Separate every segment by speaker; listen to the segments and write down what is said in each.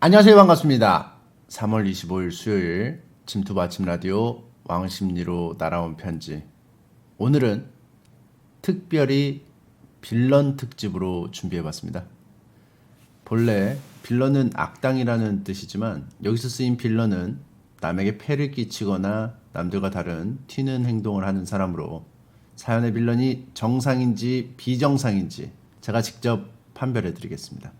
Speaker 1: 안녕하세요. 반갑습니다. 3월 25일 수요일 침투부 아침 라디오 왕심리로 날아온 편지. 오늘은 특별히 빌런 특집으로 준비해봤습니다. 본래 빌런은 악당이라는 뜻이지만 여기서 쓰인 빌런은 남에게 폐를 끼치거나 남들과 다른 튀는 행동을 하는 사람으로 사연의 빌런이 정상인지 비정상인지 제가 직접 판별해드리겠습니다.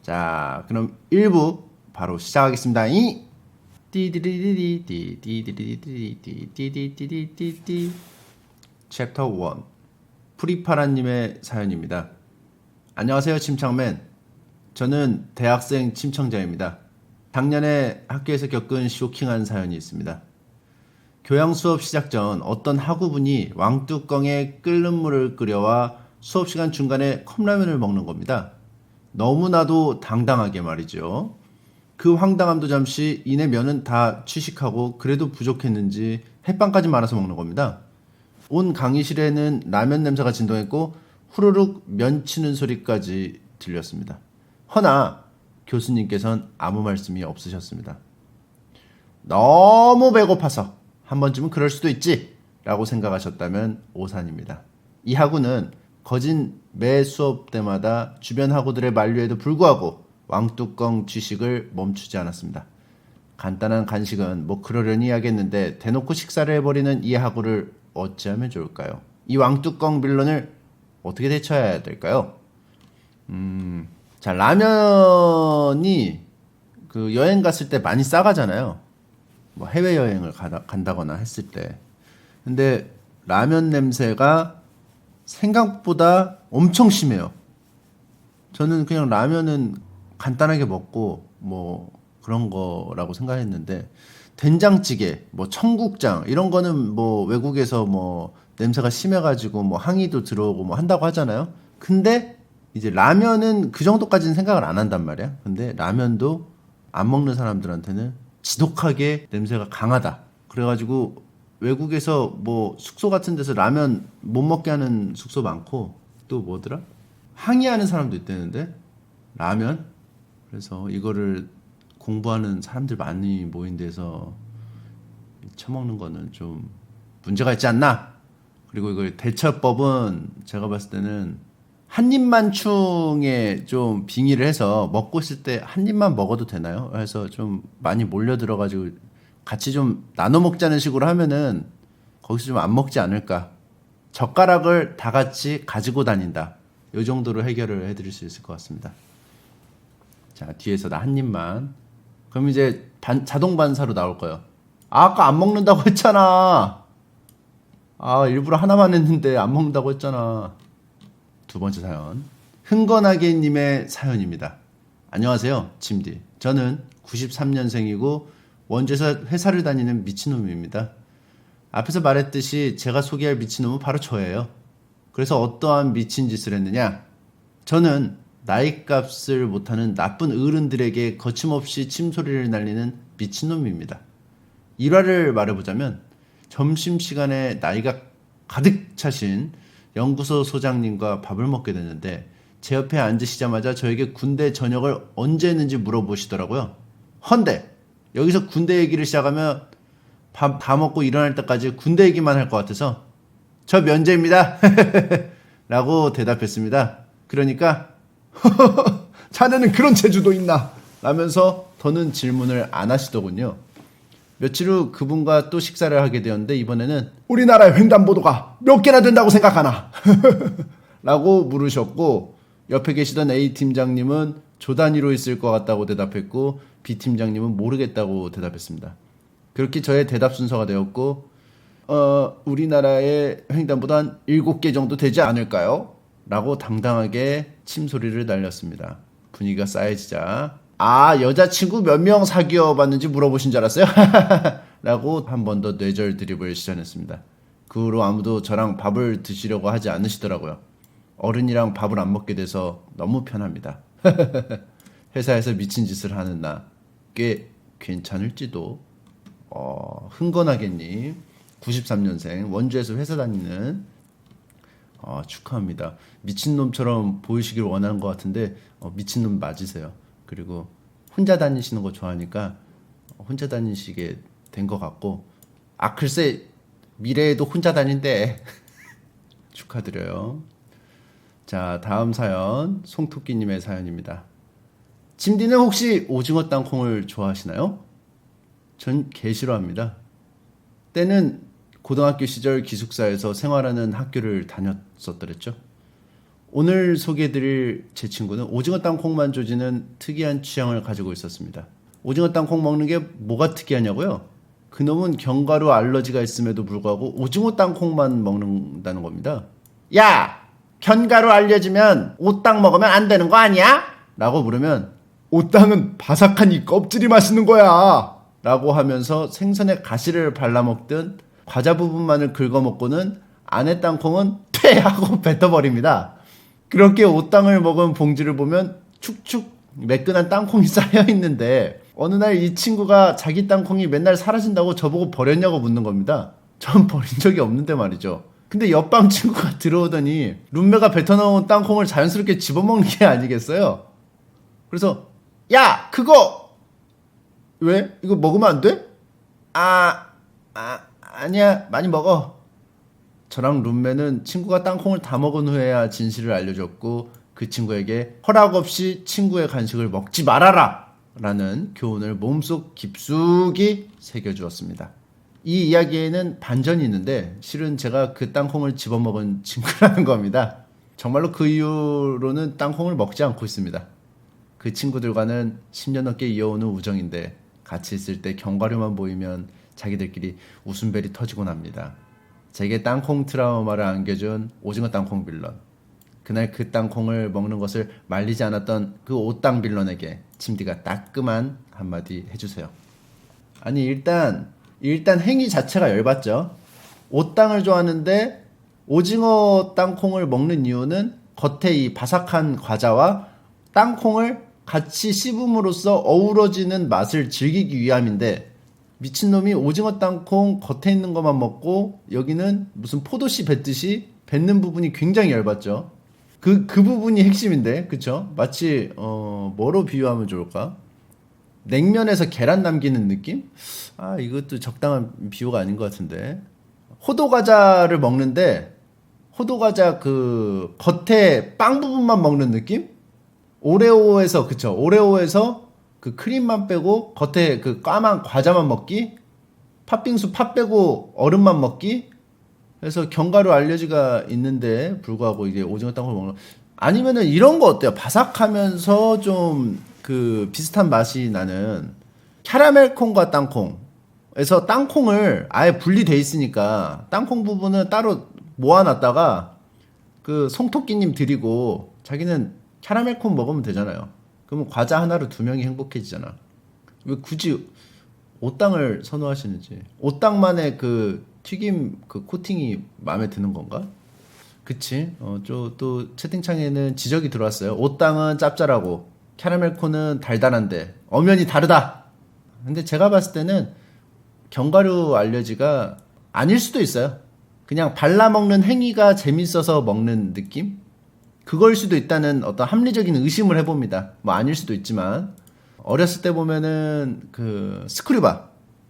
Speaker 1: 자, 그럼 1부 바로 시작하겠습니다. 띠디리디디디디디디디디디디디디디디 챕터 1 프리파라님의 사연입니다. 안녕하세요, 침착맨. 저는 대학생 침청자입니다. 작년에 학교에서 겪은 쇼킹한 사연이 있습니다. 교양 수업 시작 전 어떤 학우분이 왕뚜껑에 끓는 물을 끓여와 수업 시간 중간에 컵라면을 먹는 겁니다. 너무나도 당당하게 말이죠. 그 황당함도 잠시 이내 면은 다 취식하고 그래도 부족했는지 햇반까지 말아서 먹는 겁니다. 온 강의실에는 라면 냄새가 진동했고 후루룩 면 치는 소리까지 들렸습니다. 허나 교수님께서는 아무 말씀이 없으셨습니다. 너무 배고파서 한 번쯤은 그럴 수도 있지 라고 생각하셨다면 오산입니다. 이 학우는 거진 매 수업 때마다 주변 학우들의 만류에도 불구하고 왕뚜껑 취식을 멈추지 않았습니다. 간단한 간식은 뭐 그러려니 하겠는데 대놓고 식사를 해버리는 이 학우를 어찌하면 좋을까요? 이 왕뚜껑 빌런을 어떻게 대처해야 될까요? 자, 라면이 그 여행 갔을 때 많이 싸가잖아요. 뭐 해외여행을 간다거나 했을 때. 근데 라면 냄새가 생각보다 엄청 심해요. 저는 그냥 라면은 간단하게 먹고 뭐 그런 거라고 생각했는데 된장찌개, 뭐 청국장 이런 거는 뭐 외국에서 뭐 냄새가 심해가지고 뭐 항의도 들어오고 뭐 한다고 하잖아요. 근데 이제 라면은 그 정도까지는 생각을 안 한단 말이야. 근데 라면도 안 먹는 사람들한테는 지독하게 냄새가 강하다. 그래가지고 외국에서 뭐 숙소 같은 데서 라면 못 먹게 하는 숙소 많고 또 뭐더라? 항의하는 사람도 있다는데 라면? 그래서 이거를 공부하는 사람들 많이 모인 데서 처먹는 거는 좀 문제가 있지 않나? 그리고 이걸 대처법은 제가 봤을 때는 한 입만충에 좀 빙의를 해서 먹고 있을 때 한 입만 먹어도 되나요? 그래서 좀 많이 몰려 들어가지고 같이 좀 나눠 먹자는 식으로 하면은 거기서 좀 안 먹지 않을까. 젓가락을 다 같이 가지고 다닌다. 이 정도로 해결을 해드릴 수 있을 것 같습니다. 자, 뒤에서 나 한 입만. 그럼 이제 자동 반사로 나올 거예요. 아, 아까 안 먹는다고 했잖아. 아, 일부러 하나만 했는데 안 먹는다고 했잖아. 두 번째 사연. 흥건하게님의 사연입니다. 안녕하세요, 침디. 저는 93년생이고 원주에서 회사를 다니는 미친놈입니다. 앞에서 말했듯이 제가 소개할 미친놈은 바로 저예요. 그래서 어떠한 미친 짓을 했느냐? 저는 나이값을 못하는 나쁜 어른들에게 거침없이 침소리를 날리는 미친놈입니다. 일화를 말해보자면 점심시간에 나이가 가득 차신 연구소 소장님과 밥을 먹게 됐는데 제 옆에 앉으시자마자 저에게 군대 전역을 언제 했는지 물어보시더라고요. 헌데 여기서 군대 얘기를 시작하면 밥 다 먹고 일어날 때까지 군대 얘기만 할 것 같아서 저 면제입니다 라고 대답했습니다. 그러니까 자네는 그런 재주도 있나 라면서 더는 질문을 안 하시더군요. 며칠 후 그분과 또 식사를 하게 되었는데 이번에는 우리나라의 횡단보도가 몇 개나 된다고 생각하나 라고 물으셨고 옆에 계시던 A 팀장님은 조 단위로 있을 것 같다고 대답했고 B 팀장님은 모르겠다고 대답했습니다. 그렇게 저의 대답 순서가 되었고 우리나라의 횡단보도 한 7개 정도 되지 않을까요? 라고 당당하게 침소리를 날렸습니다. 분위기가 싸해지자 여자친구 몇 명 사귀어 봤는지 물어보신 줄 알았어요? 라고 한 번 더 뇌절 드립을 시전했습니다. 그 후로 아무도 저랑 밥을 드시려고 하지 않으시더라고요. 어른이랑 밥을 안 먹게 돼서 너무 편합니다. 회사에서 미친 짓을 하는 나 꽤 괜찮을지도. 흥건하게님 93년생 원주에서 회사 다니는 축하합니다. 미친놈처럼 보이시길 원하는 것 같은데 미친놈 맞으세요. 그리고 혼자 다니시는 거 좋아하니까 혼자 다니시게 된 것 같고, 아 글쎄 미래에도 혼자 다닌대. 축하드려요. 자, 다음 사연 송토끼님의 사연입니다. 짐디는 혹시 오징어 땅콩을 좋아하시나요? 전 개 싫어합니다. 때는 고등학교 시절 기숙사에서 생활하는 학교를 다녔었더랬죠. 오늘 소개해드릴 제 친구는 오징어 땅콩만 조지는 특이한 취향을 가지고 있었습니다. 오징어 땅콩 먹는 게 뭐가 특이하냐고요? 그놈은 견과류 알러지가 있음에도 불구하고 오징어 땅콩만 먹는다는 겁니다. 야! 견과류 알려주면 오땅 먹으면 안 되는 거 아니야? 라고 물으면 오땅은 바삭한 이 껍질이 맛있는 거야! 라고 하면서 생선에 가시를 발라먹든 과자 부분만을 긁어먹고는 안에 땅콩은 퇴! 하고 뱉어버립니다. 그렇게 오땅을 먹은 봉지를 보면 축축 매끈한 땅콩이 쌓여있는데 어느 날 이 친구가 자기 땅콩이 맨날 사라진다고 저보고 버렸냐고 묻는 겁니다. 전 버린 적이 없는데 말이죠. 근데 옆방 친구가 들어오더니 룸메가 뱉어놓은 땅콩을 자연스럽게 집어먹는 게 아니겠어요? 그래서 야 그거 왜? 이거 먹으면 안 돼? 아니야 많이 먹어. 저랑 룸메는 친구가 땅콩을 다 먹은 후에야 진실을 알려줬고 그 친구에게 허락 없이 친구의 간식을 먹지 말아라 라는 교훈을 몸속 깊숙이 새겨주었습니다. 이 이야기에는 반전이 있는데 실은 제가 그 땅콩을 집어먹은 친구라는 겁니다. 정말로 그 이후로는 땅콩을 먹지 않고 있습니다. 그 친구들과는 10년 넘게 이어오는 우정인데 같이 있을 때 견과류만 보이면 자기들끼리 웃음벨이 터지곤 합니다. 제게 땅콩 트라우마를 안겨준 오징어 땅콩 빌런. 그날 그 땅콩을 먹는 것을 말리지 않았던 그 오땅 빌런에게 침디가 따끔한 한마디 해주세요. 아니 일단 행위 자체가 열받죠. 오땅을 좋아하는데 오징어 땅콩을 먹는 이유는 겉에 이 바삭한 과자와 땅콩을 같이 씹음으로써 어우러지는 맛을 즐기기 위함인데 미친놈이 오징어 땅콩 겉에 있는 것만 먹고 여기는 무슨 포도씨 뱉듯이 뱉는 부분이 굉장히 열받죠. 그 부분이 핵심인데 그쵸? 마치 뭐로 비유하면 좋을까? 냉면에서 계란 남기는 느낌? 아 이것도 적당한 비유가 아닌 것 같은데 호두과자를 먹는데 호두과자 그 겉에 빵 부분만 먹는 느낌? 오레오에서 그쵸? 오레오에서 그 크림만 빼고 겉에 그 까만 과자만 먹기? 팥빙수 팥 빼고 얼음만 먹기? 그래서 견과류 알러지가 있는데 불구하고 이게 오징어 땅콩을 먹는 아니면은 이런 거 어때요? 바삭하면서 좀 그 비슷한 맛이 나는 캐러멜 콩과 땅콩에서 땅콩을 아예 분리돼 있으니까 땅콩 부분은 따로 모아놨다가 그 송토끼님 드리고 자기는 캐러멜 콩 먹으면 되잖아요. 그러면 과자 하나로 두 명이 행복해지잖아. 왜 굳이 오땅을 선호하시는지. 오땅만의 그 튀김 그 코팅이 마음에 드는 건가? 그치? 또 채팅창에는 지적이 들어왔어요. 오땅은 짭짤하고 캐러멜 콘은 달달한데 엄연히 다르다. 근데 제가 봤을 때는 견과류 알러지가 아닐 수도 있어요. 그냥 발라먹는 행위가 재밌어서 먹는 느낌? 그걸 수도 있다는 어떤 합리적인 의심을 해봅니다. 뭐 아닐 수도 있지만 어렸을 때 보면은 그 스크류바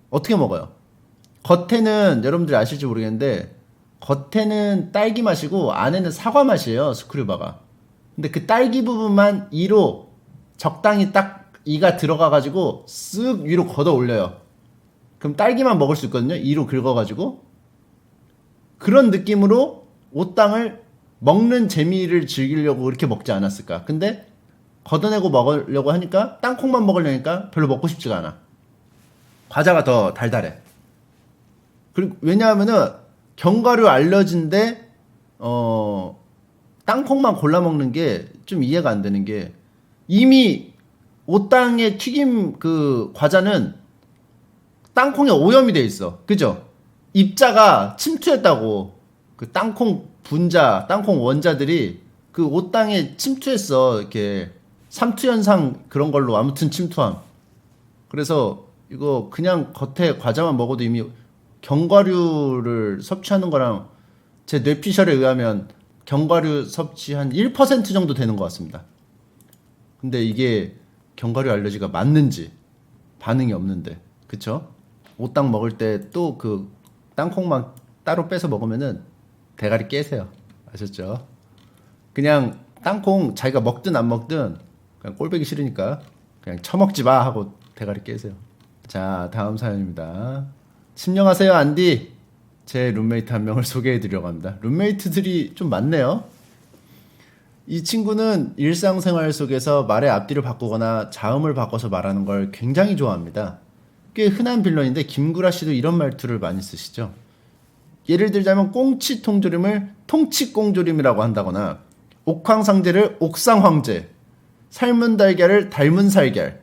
Speaker 1: 어떻게 먹어요? 겉에는 여러분들이 아실지 모르겠는데 겉에는 딸기 맛이고 안에는 사과 맛이에요 스크류바가. 근데 그 딸기 부분만 이로 적당히 딱 이가 들어가가지고 쓱 위로 걷어 올려요. 그럼 딸기만 먹을 수 있거든요. 이로 긁어가지고 그런 느낌으로 오땅을 먹는 재미를 즐기려고 그렇게 먹지 않았을까. 근데 걷어내고 먹으려고 하니까 땅콩만 먹으려니까 별로 먹고 싶지가 않아. 과자가 더 달달해. 그리고 왜냐하면은 견과류 알러지인데 땅콩만 골라 먹는 게 좀 이해가 안 되는 게 이미 오땅의 튀김 그 과자는 땅콩에 오염이 돼 있어. 그죠? 입자가 침투했다고. 그 땅콩 분자, 땅콩 원자들이 그 오땅에 침투했어. 이렇게 삼투현상 그런 걸로 아무튼 침투함. 그래서 이거 그냥 겉에 과자만 먹어도 이미 견과류를 섭취하는 거랑 제 뇌피셜에 의하면 견과류 섭취 한 1% 정도 되는 것 같습니다. 근데 이게 견과류 알러지가 맞는지 반응이 없는데, 그쵸? 오땅 먹을 때 또 그 땅콩만 따로 빼서 먹으면은 대가리 깨세요. 아셨죠? 그냥 땅콩 자기가 먹든 안 먹든 그냥 꼴보기 싫으니까 그냥 처먹지 마 하고 대가리 깨세요. 자, 다음 사연입니다. 침령하세요 안디. 제 룸메이트 한 명을 소개해 드리려고 합니다. 룸메이트들이 좀 많네요. 이 친구는 일상생활 속에서 말의 앞뒤를 바꾸거나 자음을 바꿔서 말하는 걸 굉장히 좋아합니다. 꽤 흔한 빌런인데 김구라 씨도 이런 말투를 많이 쓰시죠. 예를 들자면 꽁치 통조림을 통치꽁조림이라고 한다거나 옥황상제를 옥상황제, 삶은 달걀을 닮은 살걀,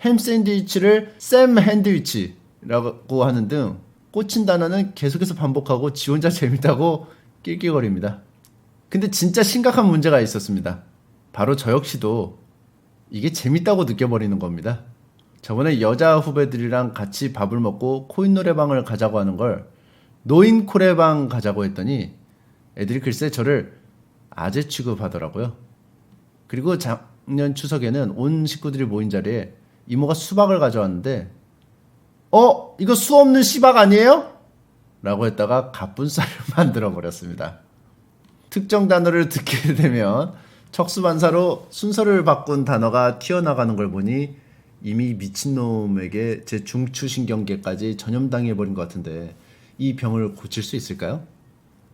Speaker 1: 햄 샌드위치를 샘 핸드위치라고 하는 등 꽂힌 단어는 계속해서 반복하고 지 혼자 재밌다고 낄낄거립니다. 근데 진짜 심각한 문제가 있었습니다. 바로 저 역시도 이게 재밌다고 느껴버리는 겁니다. 저번에 여자 후배들이랑 같이 밥을 먹고 코인 노래방을 가자고 하는 걸 노인 코레방 가자고 했더니 애들이 글쎄 저를 아재 취급하더라고요. 그리고 작년 추석에는 온 식구들이 모인 자리에 이모가 수박을 가져왔는데 이거 수 없는 씨박 아니에요? 라고 했다가 갑분싸를 만들어 버렸습니다. 특정 단어를 듣게 되면 척수반사로 순서를 바꾼 단어가 튀어나가는 걸 보니 이미 미친놈에게 제 중추신경계까지 전염당해버린 것 같은데 이 병을 고칠 수 있을까요?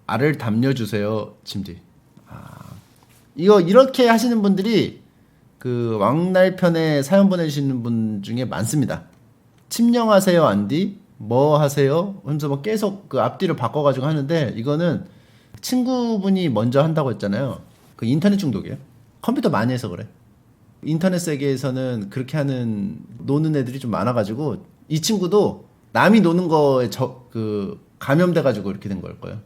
Speaker 1: 알을 담려주세요, 침디. 이거 이렇게 하시는 분들이 그 왕날편에 사연 보내주시는 분 중에 많습니다. 침령하세요, 안디? 뭐 하세요? 하면서 뭐 계속 그 앞뒤를 바꿔가지고 하는데 이거는 친구분이 먼저 한다고 했잖아요. 그 인터넷 중독이에요. 컴퓨터 많이 해서 그래. 인터넷 세계에서는 그렇게 하는 노는 애들이 좀 많아가지고 이 친구도 남이 노는 거에 감염돼가지고 이렇게 된 걸 거예요.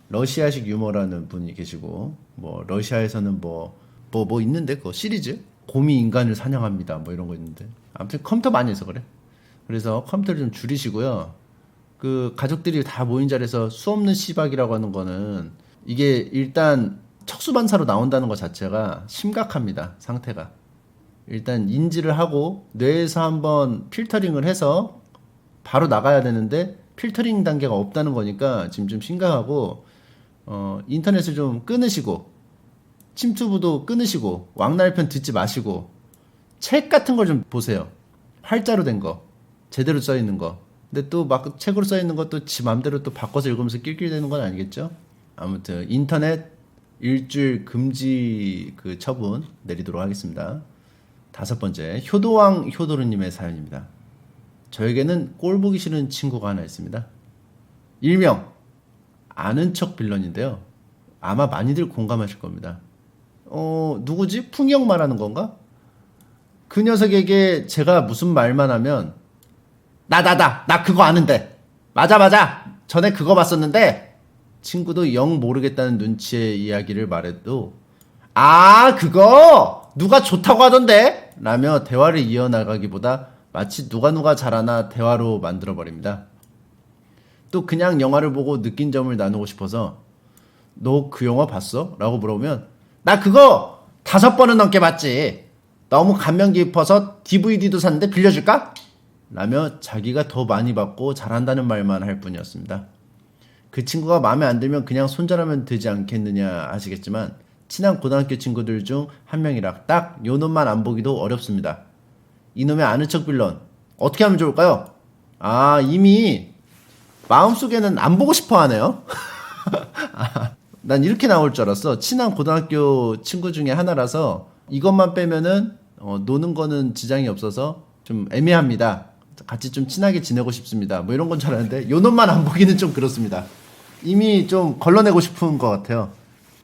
Speaker 1: 러시아식 유머라는 분이 계시고 뭐 러시아에서는 뭐 있는데 그 시리즈 곰이 인간을 사냥합니다 뭐 이런 거 있는데 아무튼 컴퓨터 많이 해서 그래. 그래서 컴퓨터를 좀 줄이시고요. 그 가족들이 다 모인 자리에서 수 없는 씨박이라고 하는 거는 이게 일단 척수반사로 나온다는 것 자체가 심각합니다. 상태가. 일단 인지를 하고 뇌에서 한번 필터링을 해서 바로 나가야 되는데 필터링 단계가 없다는 거니까 지금 좀 심각하고 인터넷을 좀 끊으시고 침투부도 끊으시고 왕날편 듣지 마시고 책 같은 걸 좀 보세요. 활자로 된 거 제대로 써 있는 거. 근데 또 막 책으로 써 있는 것도 지 맘대로 또 바꿔서 읽으면서 낄낄대는 건 아니겠죠? 아무튼 인터넷 일주일 금지 그 처분 내리도록 하겠습니다. 5번째 효도왕 효도르님의 사연입니다. 저에게는 꼴 보기 싫은 친구가 하나 있습니다. 일명 아는 척 빌런인데요. 아마 많이들 공감하실 겁니다. 누구지? 풍영 말하는 건가? 그 녀석에게 제가 무슨 말만 하면 나 그거 아는데 맞아 전에 그거 봤었는데 친구도 영 모르겠다는 눈치의 이야기를 말해도 그거 누가 좋다고 하던데 라며 대화를 이어나가기보다 마치 누가 잘하나 대화로 만들어버립니다. 또 그냥 영화를 보고 느낀 점을 나누고 싶어서 너 그 영화 봤어? 라고 물어보면 나 그거 5번은 넘게 봤지. 너무 감명 깊어서 DVD도 샀는데 빌려줄까? 라며 자기가 더 많이 받고 잘한다는 말만 할 뿐이었습니다. 그 친구가 마음에 안 들면 그냥 손절하면 되지 않겠느냐 하시겠지만 친한 고등학교 친구들 중 한 명이라 딱 요 놈만 안 보기도 어렵습니다. 이놈의 아는 척 빌런 어떻게 하면 좋을까요? 이미 마음속에는 안 보고 싶어 하네요. 난 이렇게 나올 줄 알았어. 친한 고등학교 친구 중에 하나라서 이것만 빼면은 노는 거는 지장이 없어서 좀 애매합니다. 같이 좀 친하게 지내고 싶습니다. 뭐 이런 건 줄 알았는데 요 놈만 안 보기는 좀 그렇습니다. 이미 좀 걸러내고 싶은 것 같아요.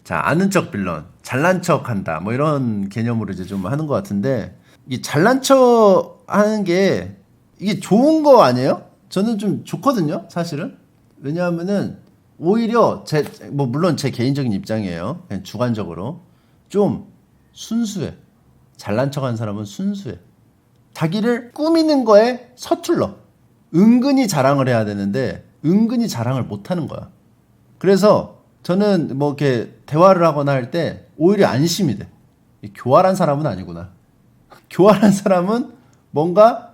Speaker 1: 자, 아는 척 빌런, 잘난 척 한다. 뭐 이런 개념으로 이제 좀 하는 것 같은데 이 잘난 척 하는 게 이게 좋은 거 아니에요? 저는 좀 좋거든요, 사실은. 왜냐하면은 오히려 물론 제 개인적인 입장이에요. 그냥 주관적으로 좀 순수해. 잘난 척하는 사람은 순수해. 자기를 꾸미는 거에 서툴러. 은근히 자랑을 해야 되는데 은근히 자랑을 못 하는 거야. 그래서 저는 뭐 이렇게 대화를 하거나 할 때 오히려 안심이 돼. 교활한 사람은 아니구나. 교활한 사람은 뭔가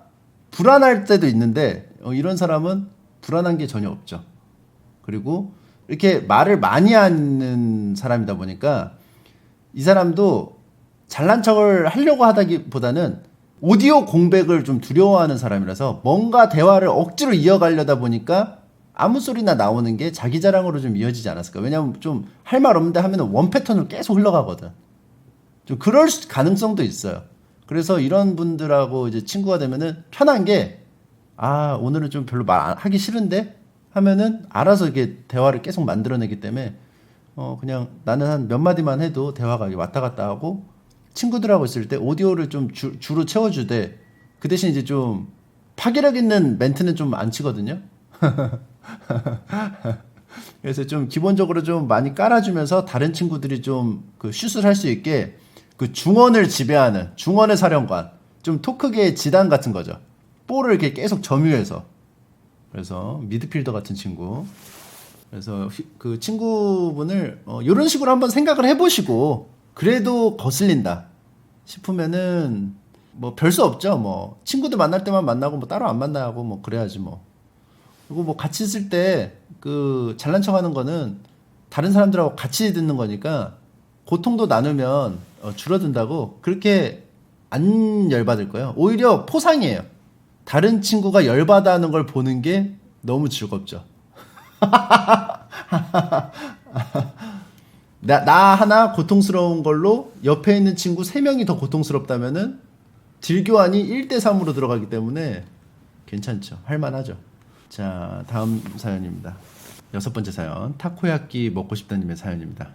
Speaker 1: 불안할 때도 있는데 이런 사람은 불안한 게 전혀 없죠. 그리고 이렇게 말을 많이 하는 사람이다 보니까 이 사람도 잘난 척을 하려고 하다기보다는 오디오 공백을 좀 두려워하는 사람이라서 뭔가 대화를 억지로 이어가려다 보니까 아무 소리나 나오는 게 자기 자랑으로 좀 이어지지 않았을까. 왜냐면 좀 할 말 없는데 하면 원 패턴으로 계속 흘러가거든. 좀 그럴 가능성도 있어요. 그래서 이런 분들하고 이제 친구가 되면은 편한 게, 오늘은 좀 별로 말 하기 싫은데 하면은 알아서 이렇게 대화를 계속 만들어내기 때문에 그냥 나는 한 몇 마디만 해도 대화가 왔다 갔다 하고, 친구들하고 있을 때 오디오를 좀 주로 채워주되 그 대신 이제 좀 파괴력 있는 멘트는 좀 안 치거든요. 그래서 좀 기본적으로 좀 많이 깔아주면서 다른 친구들이 좀 그 슛을 할 수 있게 그 중원을 지배하는 중원의 사령관, 좀 토크계의 지단 같은 거죠. 볼을 이렇게 계속 점유해서. 그래서 미드필더 같은 친구. 그래서 그 친구분을 이런 식으로 한번 생각을 해보시고, 그래도 거슬린다 싶으면은 뭐 별 수 없죠. 뭐 친구들 만날 때만 만나고 뭐 따로 안 만나고 뭐 그래야지 뭐. 그리고 뭐 같이 있을 때 그 잘난 척하는 거는 다른 사람들하고 같이 듣는 거니까 고통도 나누면 줄어든다고 그렇게 안 열받을 거예요. 오히려 포상이에요. 다른 친구가 열받아하는 걸 보는 게 너무 즐겁죠. 나 하나 고통스러운 걸로 옆에 있는 친구 3명이 더 고통스럽다면은 딜교환이 1대3으로 들어가기 때문에 괜찮죠. 할만하죠. 자, 다음 사연입니다. 6번째 사연. 타코야끼 먹고 싶다님의 사연입니다.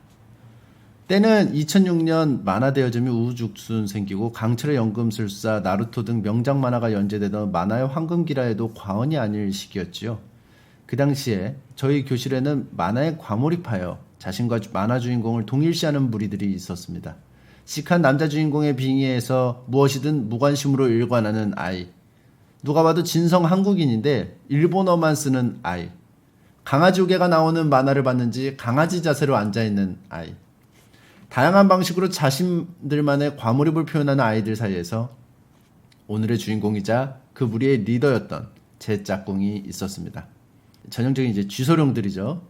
Speaker 1: 때는 2006년 만화 대여점이 우후죽순 생기고 강철의 연금술사, 나루토 등 명작 만화가 연재되던 만화의 황금기라에도 과언이 아닐 시기였지요. 그 당시에 저희 교실에는 만화에 과몰입하여 자신과 만화 주인공을 동일시하는 무리들이 있었습니다. 시크한 남자 주인공의 빙의에서 무엇이든 무관심으로 일관하는 아이. 누가 봐도 진성 한국인인데 일본어만 쓰는 아이. 강아지 우개가 나오는 만화를 봤는지 강아지 자세로 앉아있는 아이. 다양한 방식으로 자신들만의 과몰입을 표현하는 아이들 사이에서 오늘의 주인공이자 그 무리의 리더였던 제 짝꿍이 있었습니다. 전형적인 이제 쥐소룡들이죠.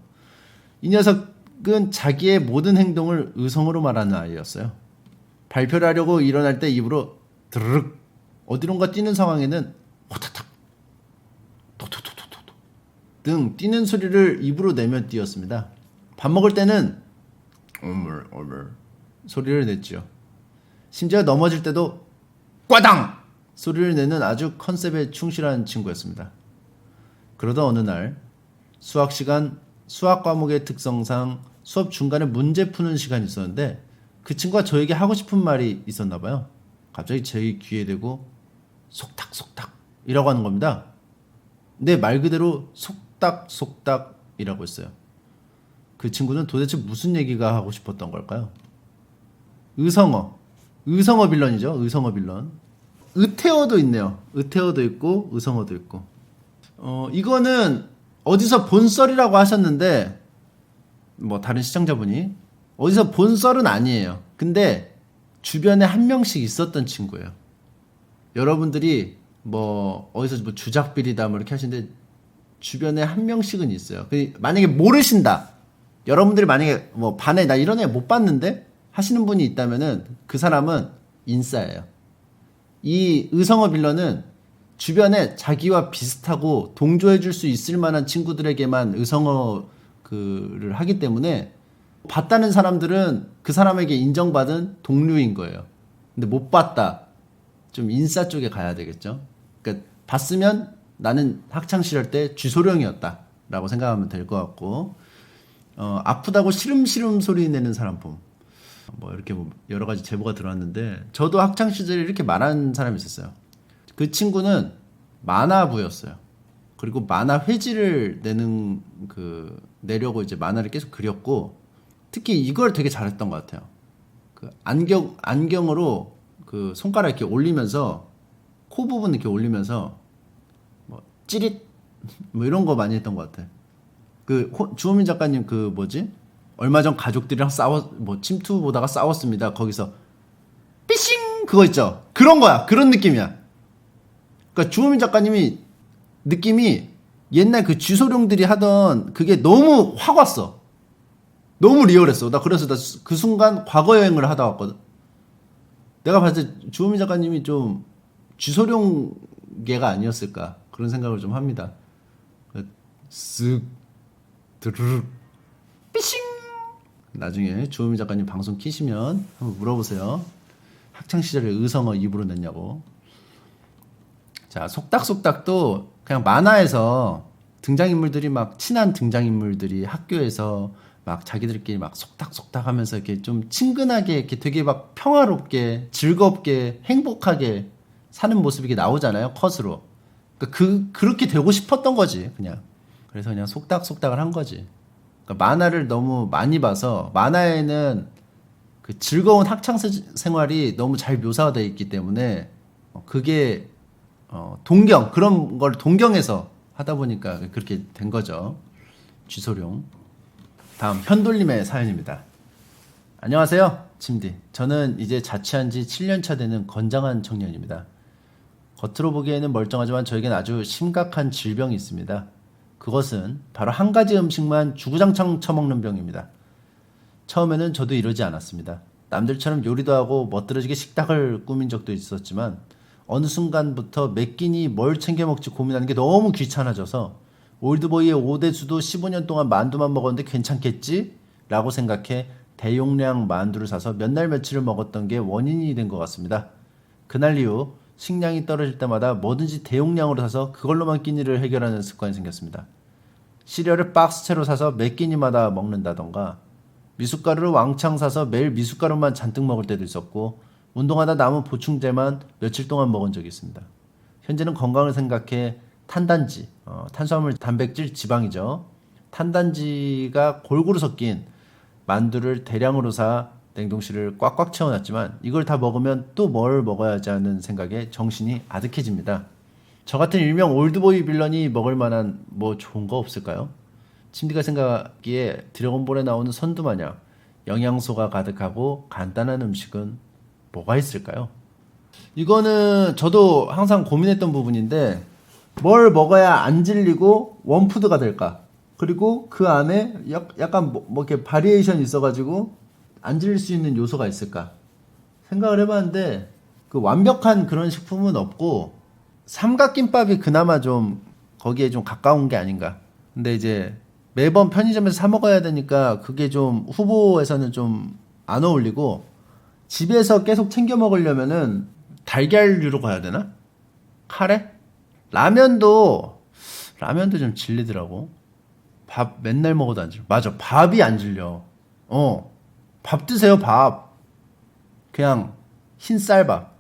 Speaker 1: 이 녀석은 자기의 모든 행동을 의성어로 말하는 아이였어요. 발표를 하려고 일어날 때 입으로 드르륵 어디론가 뛰는 상황에는 호타탁 토토토토토 등 뛰는 소리를 입으로 내며 뛰었습니다. 밥 먹을 때는 어물 소리를 냈죠. 심지어 넘어질 때도 꽈당 소리를 내는 아주 컨셉에 충실한 친구였습니다. 그러다 어느 날 수학 시간, 수학 과목의 특성상 수업 중간에 문제 푸는 시간이 있었는데 그 친구가 저에게 하고 싶은 말이 있었나 봐요. 갑자기 제 귀에 대고 속닥속닥 이라고 하는 겁니다. 근데 말 그대로 속닥속닥 이라고 했어요. 그 친구는 도대체 무슨 얘기가 하고 싶었던 걸까요? 의성어 빌런이죠. 의성어 빌런. 의태어도 있네요. 의태어도 있고 의성어도 있고. 이거는 어디서 본 썰이라고 하셨는데 뭐 다른 시청자분이 어디서 본 썰은 아니에요. 근데 주변에 한 명씩 있었던 친구예요. 여러분들이 뭐 어디서 뭐 주작비리다 뭐 이렇게 하시는데 주변에 한 명씩은 있어요. 만약에 모르신다. 여러분들이 만약에 뭐 반에 나 이런 애 못 봤는데 하시는 분이 있다면은 그 사람은 인싸예요. 이 의성어 빌런은 주변에 자기와 비슷하고 동조해 줄 수 있을 만한 친구들에게만 의성어를 하기 때문에 봤다는 사람들은 그 사람에게 인정받은 동료인 거예요. 근데 못 봤다. 좀 인싸 쪽에 가야 되겠죠. 그러니까 봤으면 나는 학창시절 때 쥐소룡이었다 라고 생각하면 될 것 같고, 아프다고 시름시름 소리 내는 사람 봄. 뭐 이렇게 뭐 여러 가지 제보가 들어왔는데 저도 학창시절에 이렇게 말하는 사람이 있었어요. 그 친구는 만화부였어요. 그리고 만화 회지를 내려고 이제 만화를 계속 그렸고, 특히 이걸 되게 잘했던 것 같아요. 그 안경으로 그 손가락 이렇게 올리면서 코 부분 이렇게 올리면서 뭐 찌릿 뭐 이런 거 많이 했던 것 같아. 그 주호민 작가님 그 뭐지? 얼마 전 가족들이랑 침투 보다가 싸웠습니다. 거기서 삐싱 그거 있죠. 그런 거야. 그런 느낌이야. 그러니까 주호민 작가님이 느낌이 옛날 그 쥐소룡들이 하던 그게 너무 확 왔어. 너무 리얼했어. 나 그래서 나 그 순간 과거 여행을 하다 왔거든. 내가 봤을 때 주호민 작가님이 좀 쥐소룡계가 아니었을까 그런 생각을 좀 합니다. 쓱 드르륵 삐싱. 나중에 주호민 작가님 방송 키시면 한번 물어보세요. 학창 시절에 의성어 입으로 냈냐고. 자, 속닥속닥도 그냥 만화에서 등장인물들이 막 친한 등장인물들이 학교에서 막 자기들끼리 막 속닥속닥 하면서 이렇게 좀 친근하게 이렇게 되게 막 평화롭게 즐겁게 행복하게 사는 모습이 이렇게 나오잖아요. 컷으로. 그러니까 그렇게 되고 싶었던 거지, 그냥. 그래서 그냥 속닥속닥을 한 거지. 그러니까 만화를 너무 많이 봐서 만화에는 그 즐거운 학창 생활이 너무 잘 묘사되어 있기 때문에 그게 동경 그런 걸 동경해서 하다 보니까 그렇게 된 거죠. 쥐소룡. 다음 현돌림의 사연입니다. 안녕하세요, 침디. 저는 이제 자취한 지 7년차 되는 건장한 청년입니다. 겉으로 보기에는 멀쩡하지만 저에겐 아주 심각한 질병이 있습니다. 그것은 바로 한 가지 음식만 주구장창 처먹는 병입니다. 처음에는 저도 이러지 않았습니다. 남들처럼 요리도 하고 멋들어지게 식탁을 꾸민 적도 있었지만 어느 순간부터 몇 끼니 뭘 챙겨 먹지 고민하는 게 너무 귀찮아져서 올드보이의 오대수도 15년 동안 만두만 먹었는데 괜찮겠지? 라고 생각해 대용량 만두를 사서 몇 날 며칠을 먹었던 게 원인이 된 것 같습니다. 그날 이후 식량이 떨어질 때마다 뭐든지 대용량으로 사서 그걸로만 끼니를 해결하는 습관이 생겼습니다. 시리얼을 박스채로 사서 몇 끼니마다 먹는다던가 미숫가루를 왕창 사서 매일 미숫가루만 잔뜩 먹을 때도 있었고 운동하다 남은 보충제만 며칠 동안 먹은 적이 있습니다. 현재는 건강을 생각해 탄단지, 탄수화물, 단백질, 지방이죠. 탄단지가 골고루 섞인 만두를 대량으로 사 냉동실을 꽉꽉 채워놨지만 이걸 다 먹으면 또 뭘 먹어야 하지 하는 생각에 정신이 아득해집니다. 저 같은 일명 올드보이 빌런이 먹을 만한 뭐 좋은 거 없을까요? 침디가 생각하기에 드래곤볼에 나오는 선두 마냥 영양소가 가득하고 간단한 음식은 뭐가 있을까요? 이거는 저도 항상 고민했던 부분인데 뭘 먹어야 안 질리고 원푸드가 될까? 그리고 그 안에 약간 뭐 이렇게 바리에이션이 있어가지고 안 질릴 수 있는 요소가 있을까? 생각을 해봤는데 그 완벽한 그런 식품은 없고 삼각김밥이 그나마 좀 거기에 좀 가까운 게 아닌가. 근데 이제 매번 편의점에서 사 먹어야 되니까 그게 좀 후보에서는 좀 안 어울리고 집에서 계속 챙겨 먹으려면은 달걀류로 가야 되나? 카레? 라면도 좀 질리더라고. 밥 맨날 먹어도 안 질려. 맞아, 밥이 안 질려. 밥 드세요, 밥. 그냥 흰쌀밥.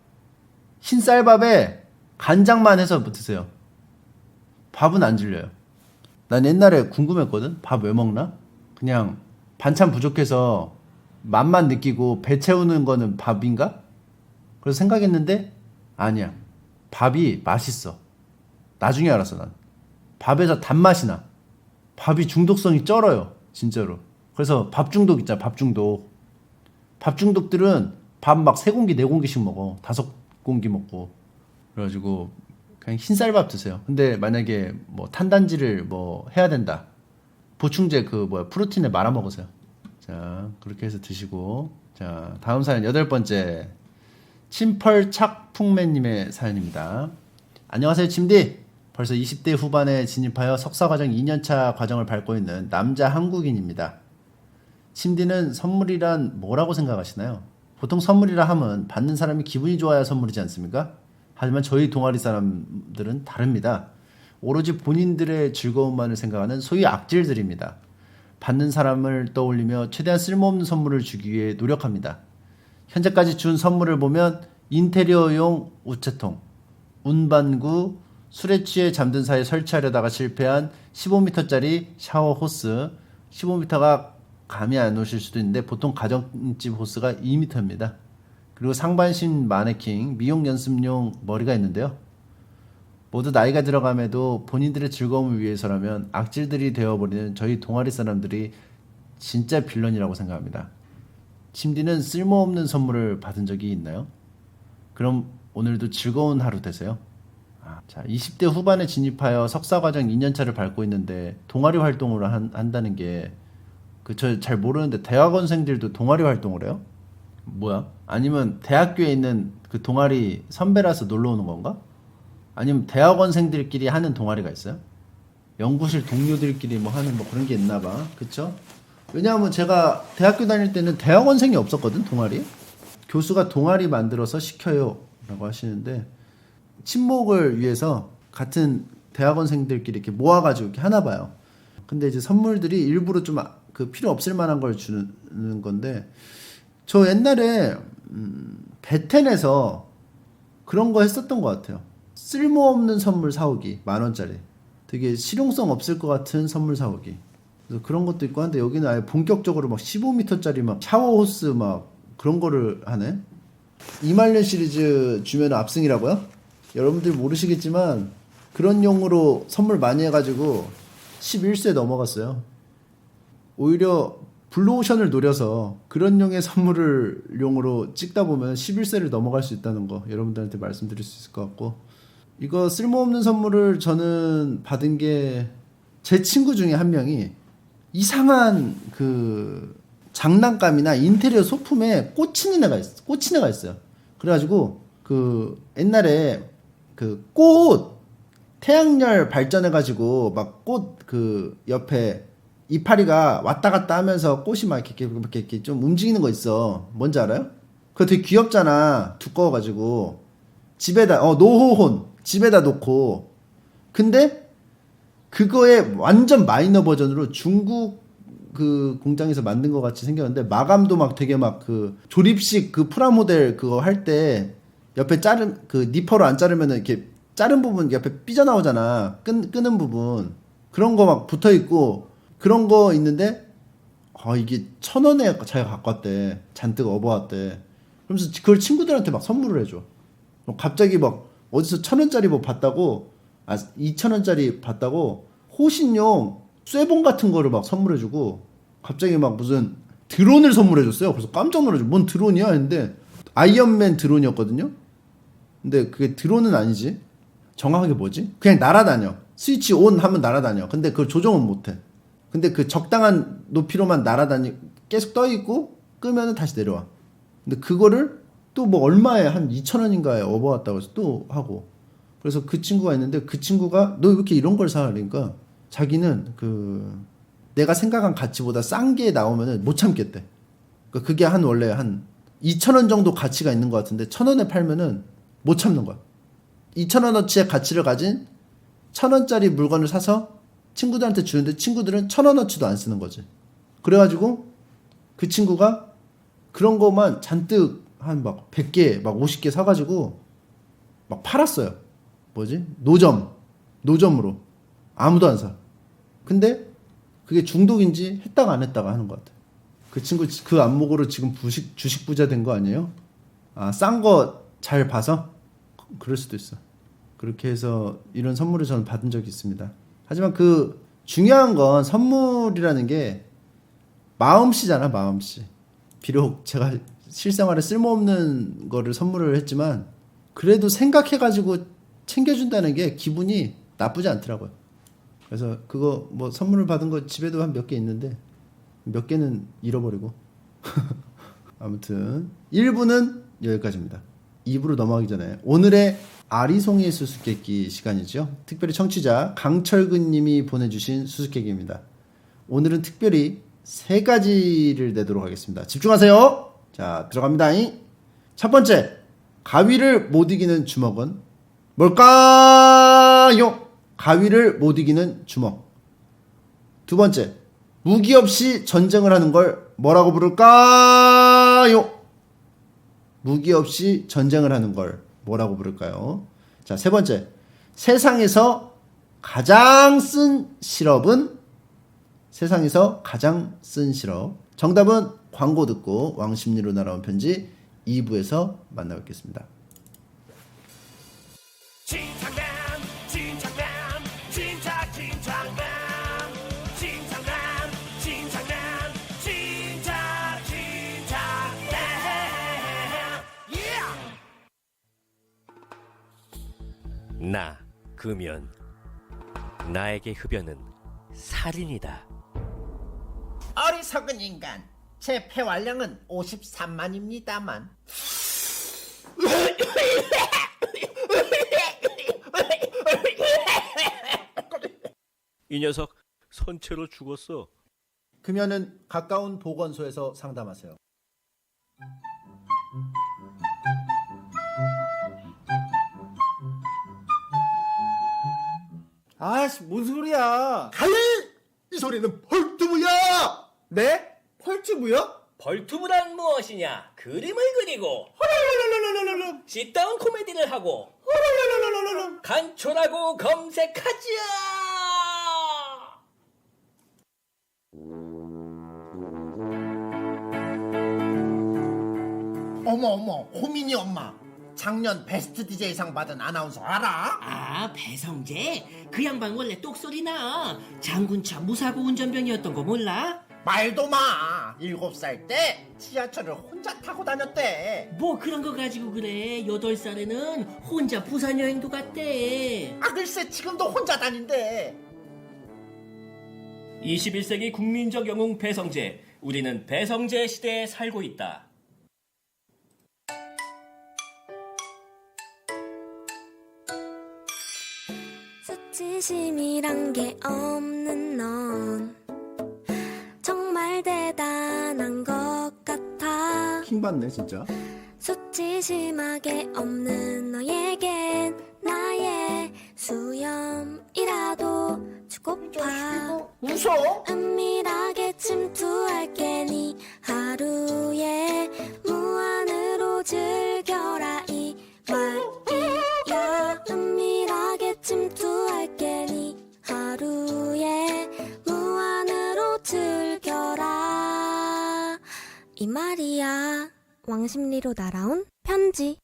Speaker 1: 흰쌀밥에 간장만 해서 드세요. 밥은 안 질려요. 난 옛날에 궁금했거든. 밥 왜 먹나? 그냥 반찬 부족해서 맛만 느끼고 배 채우는 거는 밥인가? 그래서 생각했는데 아니야. 밥이 맛있어. 나중에 알았어, 난. 밥에서 단맛이 나. 밥이 중독성이 쩔어요, 진짜로. 그래서 밥 중독 있잖아, 밥 중독. 밥 중독들은 밥 막 3공기, 4공기씩 먹어. 5공기 먹고. 그래가지고 그냥 흰쌀밥 드세요. 근데 만약에 뭐 탄단지를 뭐 해야 된다. 보충제 프로틴에 말아 먹으세요. 자, 그렇게 해서 드시고. 자, 다음 사연 8번째. 침펄착풍맨님의 사연입니다. 안녕하세요, 침디. 벌써 20대 후반에 진입하여 석사과정 2년차 과정을 밟고 있는 남자 한국인입니다. 침디는 선물이란 뭐라고 생각하시나요? 보통 선물이라 함은 받는 사람이 기분이 좋아야 선물이지 않습니까? 하지만 저희 동아리 사람들은 다릅니다. 오로지 본인들의 즐거움만을 생각하는 소위 악질들입니다. 받는 사람을 떠올리며 최대한 쓸모없는 선물을 주기 위해 노력합니다. 현재까지 준 선물을 보면 인테리어용 우체통, 운반구, 술에 취해 잠든 사이에 설치하려다가 실패한 15m짜리 샤워 호스, 15m가 감이 안 오실 수도 있는데 보통 가정집 호스가 2m입니다. 그리고 상반신 마네킹, 미용 연습용 머리가 있는데요. 모두 나이가 들어감에도 본인들의 즐거움을 위해서라면 악질들이 되어버리는 저희 동아리 사람들이 진짜 빌런이라고 생각합니다. 침디는 쓸모없는 선물을 받은 적이 있나요? 그럼 오늘도 즐거운 하루 되세요. 자, 20대 후반에 진입하여 석사과정 2년차를 밟고 있는데 동아리 활동을 한다는 게 저 잘 모르는데 대학원생들도 동아리 활동을 해요? 뭐야? 아니면 대학교에 있는 그 동아리 선배라서 놀러 오는 건가? 아니면 대학원생들끼리 하는 동아리가 있어요? 연구실 동료들끼리 뭐 하는 뭐 그런 게 있나 봐. 그쵸? 왜냐하면 제가 대학교 다닐 때는 대학원생이 없었거든, 동아리. 교수가 동아리 만들어서 시켜요 라고 하시는데 친목을 위해서 같은 대학원생들끼리 이렇게 모아가지고 이렇게 하나 봐요. 근데 이제 선물들이 일부러 좀 그 필요 없을 만한 걸 주는 건데 저 옛날에 베텐에서 그런 거 했었던 것 같아요. 쓸모없는 선물 사오기 10,000원짜리 되게 실용성 없을 것 같은 선물 사오기. 그래서 그런 것도 있고 한데 여기는 아예 본격적으로 막 15m짜리 막 샤워 호스 막 그런 거를 하네. 이말년 시리즈 주면 압승이라고요? 여러분들 모르시겠지만 그런 용으로 선물 많이 해가지고 11세 넘어갔어요. 오히려 블루오션을 노려서 그런 용의 선물을 용으로 찍다 보면 11세를 넘어갈 수 있다는 거 여러분들한테 말씀드릴 수 있을 것 같고, 이거 쓸모없는 선물을 저는 받은 게 제 친구 중에 한 명이 이상한 그 장난감이나 인테리어 소품에 꽂히는 애가 있어요. 그래가지고 그 옛날에 그 꽃 태양열 발전해가지고 막 꽃 그 옆에 이파리가 왔다 갔다 하면서 꽃이 막 이렇게 좀 움직이는 거 있어. 뭔지 알아요? 그거 되게 귀엽잖아. 두꺼워가지고 집에다 노호혼 집에다 놓고. 근데 그거의 완전 마이너 버전으로 중국 그 공장에서 만든 것 같이 생겼는데 마감도 막 되게 막 그 조립식 그 프라모델 그거 할 때 옆에 자른 그 니퍼로 안 자르면은 이렇게 자른 부분 옆에 삐져나오잖아. 끄는 부분 그런 거 막 붙어 있고 그런 거 있는데 이게 1,000원에 자기가 갖고 왔대. 잔뜩 업어왔대. 그러면서 그걸 친구들한테 막 선물을 해줘. 갑자기 막 어디서 1,000원짜리 뭐 봤다고 2,000원짜리 봤다고 호신용 쇠봉 같은 거를 막 선물해주고 갑자기 막 무슨 드론을 선물해줬어요. 그래서 깜짝 놀라죠. 뭔 드론이야 했는데 아이언맨 드론이었거든요. 근데 그게 드론은 아니지. 정확하게 뭐지? 그냥 날아다녀. 스위치 온 하면 날아다녀. 근데 그걸 조정은 못해. 근데 그 적당한 높이로만 날아다니 계속 떠있고 끄면은 다시 내려와. 근데 그거를 또 뭐 얼마에 한 2,000원인가에 업어왔다고 해서 또 하고. 그래서 그 친구가 있는데 그 친구가 너 왜 이렇게 이런 걸 사? 그러니까 자기는 그 내가 생각한 가치보다 싼 게 나오면은 못 참겠대. 그러니까 그게 원래 한 2,000원 정도 가치가 있는 것 같은데 1,000원에 팔면은 못 참는 거야. 2,000원어치의 가치를 가진 1,000원짜리 물건을 사서 친구들한테 주는데 친구들은 1,000원어치도 안 쓰는 거지. 그래가지고 그 친구가 그런 거만 잔뜩 한 막 100개, 막 50개 사가지고 막 팔았어요. 뭐지? 노점으로. 아무도 안 사. 근데 그게 중독인지 했다가 안 했다가 하는 것 같아. 그 친구 그 안목으로 지금 주식 부자 된 거 아니에요? 싼 거 잘 봐서? 그럴 수도 있어. 그렇게 해서 이런 선물을 저는 받은 적이 있습니다. 하지만 그 중요한 건 선물이라는 게 마음씨잖아, 마음씨. 비록 제가 실생활에 쓸모없는 거를 선물을 했지만 그래도 생각해가지고 챙겨준다는 게 기분이 나쁘지 않더라고요. 그래서 그거 뭐 선물을 받은 거 집에도 한 몇 개 있는데 몇 개는 잃어버리고 아무튼 1부는 여기까지입니다. 2부로 넘어가기 전에 오늘의 아리송이 수수께끼 시간이죠. 특별히 청취자 강철근 님이 보내주신 수수께끼입니다. 오늘은 특별히 3가지를 내도록 하겠습니다. 집중하세요. 자, 들어갑니다. 첫 번째, 가위를 못 이기는 주먹은 뭘까요? 가위를 못 이기는 주먹. 두 번째, 무기 없이 전쟁을 하는 걸 뭐라고 부를까요? 무기 없이 전쟁을 하는 걸 뭐라고 부를까요? 자, 세 번째, 세상에서 가장 쓴 시럽은? 세상에서 가장 쓴 시럽. 정답은 광고 듣고 왕심리로 날아온 편지 2부에서 만나뵙겠습니다.
Speaker 2: 나 금연. 나에게 흡연은 살인이다.
Speaker 3: 어리석은 인간, 제 폐활량은 53만입니다만.
Speaker 2: 이 녀석 선체로 죽었어.
Speaker 1: 금연은 가까운 보건소에서 상담하세요.
Speaker 4: 아씨, 뭔 소리야?
Speaker 1: 가일! 이 소리는 헐두부야!
Speaker 4: 네? 펄튜브요?
Speaker 5: 벌투브란 무엇이냐? 그림을 그리고 sit-down 코미디를 하고 간초라고 검색하자.
Speaker 3: 어머, 호민이 엄마. 작년 베스트 DJ상 받은 아나운서 알아?
Speaker 6: 아, 배성재? 그 양반 원래 똑소리 나. 장군차 무사고 운전병이었던 거 몰라?
Speaker 3: 말도 마. 7살 때 지하철을 혼자 타고 다녔대.
Speaker 6: 뭐 그런 거 가지고 그래. 8살에는 혼자 부산 여행도 갔대.
Speaker 3: 아, 글쎄 지금도 혼자 다닌대.
Speaker 5: 21세기 국민적 영웅 배성재. 우리는 배성재 시대에 살고 있다.
Speaker 7: 수치심이란 게 없는 넌 정말 대단한 것 같아.
Speaker 1: 킹받네 진짜.
Speaker 7: 수치심하게 없는 너에겐 나의 수염이라도 주고파.
Speaker 3: 웃어?
Speaker 7: 은밀하게 침투할게 네 하루에 무한으로 즐겨라 이 말이야. 은밀하게 침투할게 네 하루에 무한으로 즐겨라 이 말이야. 왕십리로 날아온 편지.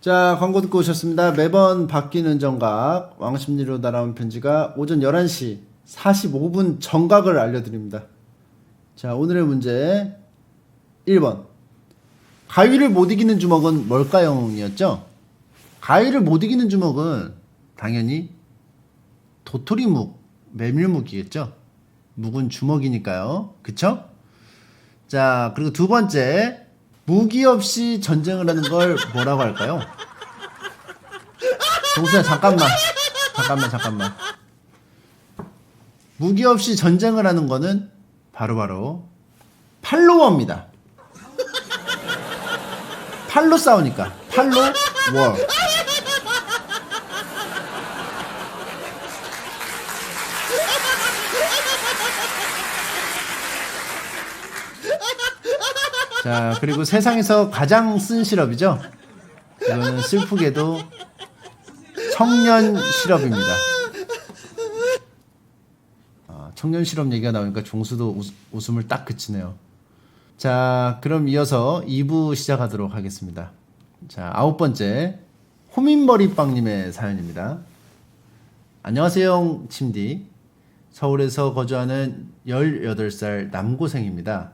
Speaker 1: 자, 광고 듣고 오셨습니다. 매번 바뀌는 정각, 왕십리로 날아온 편지가 오전 11시 45분 정각을 알려드립니다. 자, 오늘의 문제 1번. 가위를 못 이기는 주먹은 뭘까요? 이었죠? 가위를 못 이기는 주먹은 당연히 도토리묵, 메밀묵이겠죠? 묵은 주먹이니까요. 그쵸? 자, 그리고 두 번째. 무기 없이 전쟁을 하는 걸 뭐라고 할까요? 동수야, 잠깐만. 무기 없이 전쟁을 하는 거는 바로 팔로워입니다. 팔로 싸우니까. 팔로 워. 자, 그리고 세상에서 가장 쓴 시럽이죠. 이거는 슬프게도 청년 시럽입니다. 청년 시럽 얘기가 나오니까 종수도 웃음을 딱 그치네요. 자, 그럼 이어서 2부 시작하도록 하겠습니다. 자, 9번째 호민머리빵님의 사연입니다. 안녕하세요, 침디. 서울에서 거주하는 18살 남고생입니다.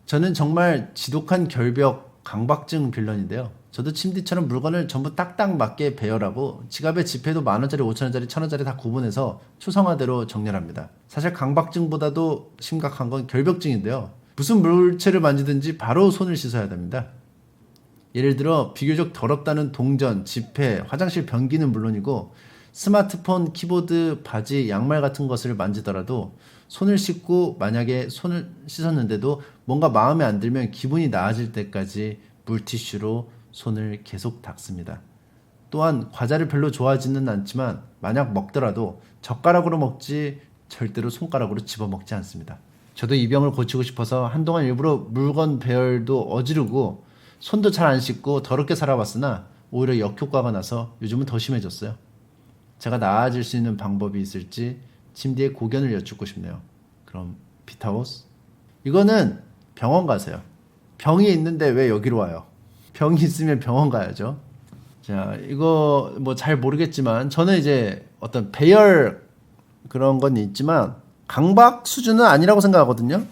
Speaker 1: 저는 정말 지독한 결벽 강박증 빌런인데요. 저도 침디처럼 물건을 전부 딱딱 맞게 배열하고 지갑에 지폐도 10,000원짜리, 5,000원짜리, 1,000원짜리 다 구분해서 초상화대로 정렬합니다. 사실 강박증보다도 심각한 건 결벽증인데요. 무슨 물체를 만지든지 바로 손을 씻어야 됩니다. 예를 들어 비교적 더럽다는 동전, 지폐, 화장실 변기는 물론이고 스마트폰, 키보드, 바지, 양말 같은 것을 만지더라도 손을 씻고 만약에 손을 씻었는데도 뭔가 마음에 안 들면 기분이 나아질 때까지 물티슈로 손을 계속 닦습니다. 또한 과자를 별로 좋아하지는 않지만 만약 먹더라도 젓가락으로 먹지 절대로 손가락으로 집어먹지 않습니다. 저도 이 병을 고치고 싶어서 한동안 일부러 물건 배열도 어지르고 손도 잘 안 씻고 더럽게 살아왔으나 오히려 역효과가 나서 요즘은 더 심해졌어요. 제가 나아질 수 있는 방법이 있을지 침대의 고견을 여쭙고 싶네요. 그럼 비타오스? 이거는 병원 가세요. 병이 있는데 왜 여기로 와요? 병이 있으면 병원 가야죠. 자, 이거 뭐 잘 모르겠지만 저는 이제 어떤 배열 그런 건 있지만 강박 수준은 아니라고 생각하거든요.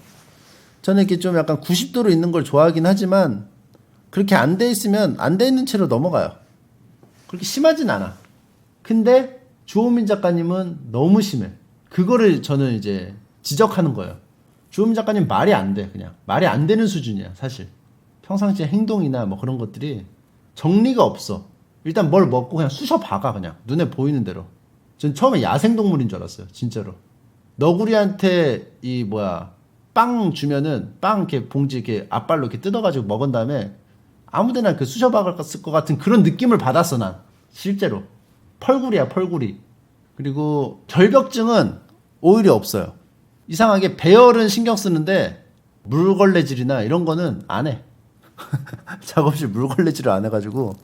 Speaker 1: 저는 이렇게 좀 약간 90도로 있는 걸 좋아하긴 하지만 그렇게 안 돼 있으면 안 돼 있는 채로 넘어가요. 그렇게 심하진 않아. 근데 주호민 작가님은 너무 심해. 그거를 저는 이제 지적하는 거예요. 주호민 작가님 말이 안 돼. 그냥 말이 안 되는 수준이야 사실. 평상시에 행동이나 뭐 그런 것들이 정리가 없어. 일단 뭘 먹고 그냥 쑤셔 박아. 그냥 눈에 보이는 대로. 전 처음에 야생동물인 줄 알았어요 진짜로. 너구리한테 빵 주면은 빵 이렇게 봉지 이렇게 앞발로 이렇게 뜯어가지고 먹은 다음에 아무데나 그 쑤셔 박았을 것 같은 그런 느낌을 받았어 난 실제로. 펄구리야 펄구리. 그리고 결벽증은 오히려 없어요. 이상하게 배열은 신경 쓰는데 물걸레질이나 이런 거는 안 해. 작업실 물걸레질을 안 해가지고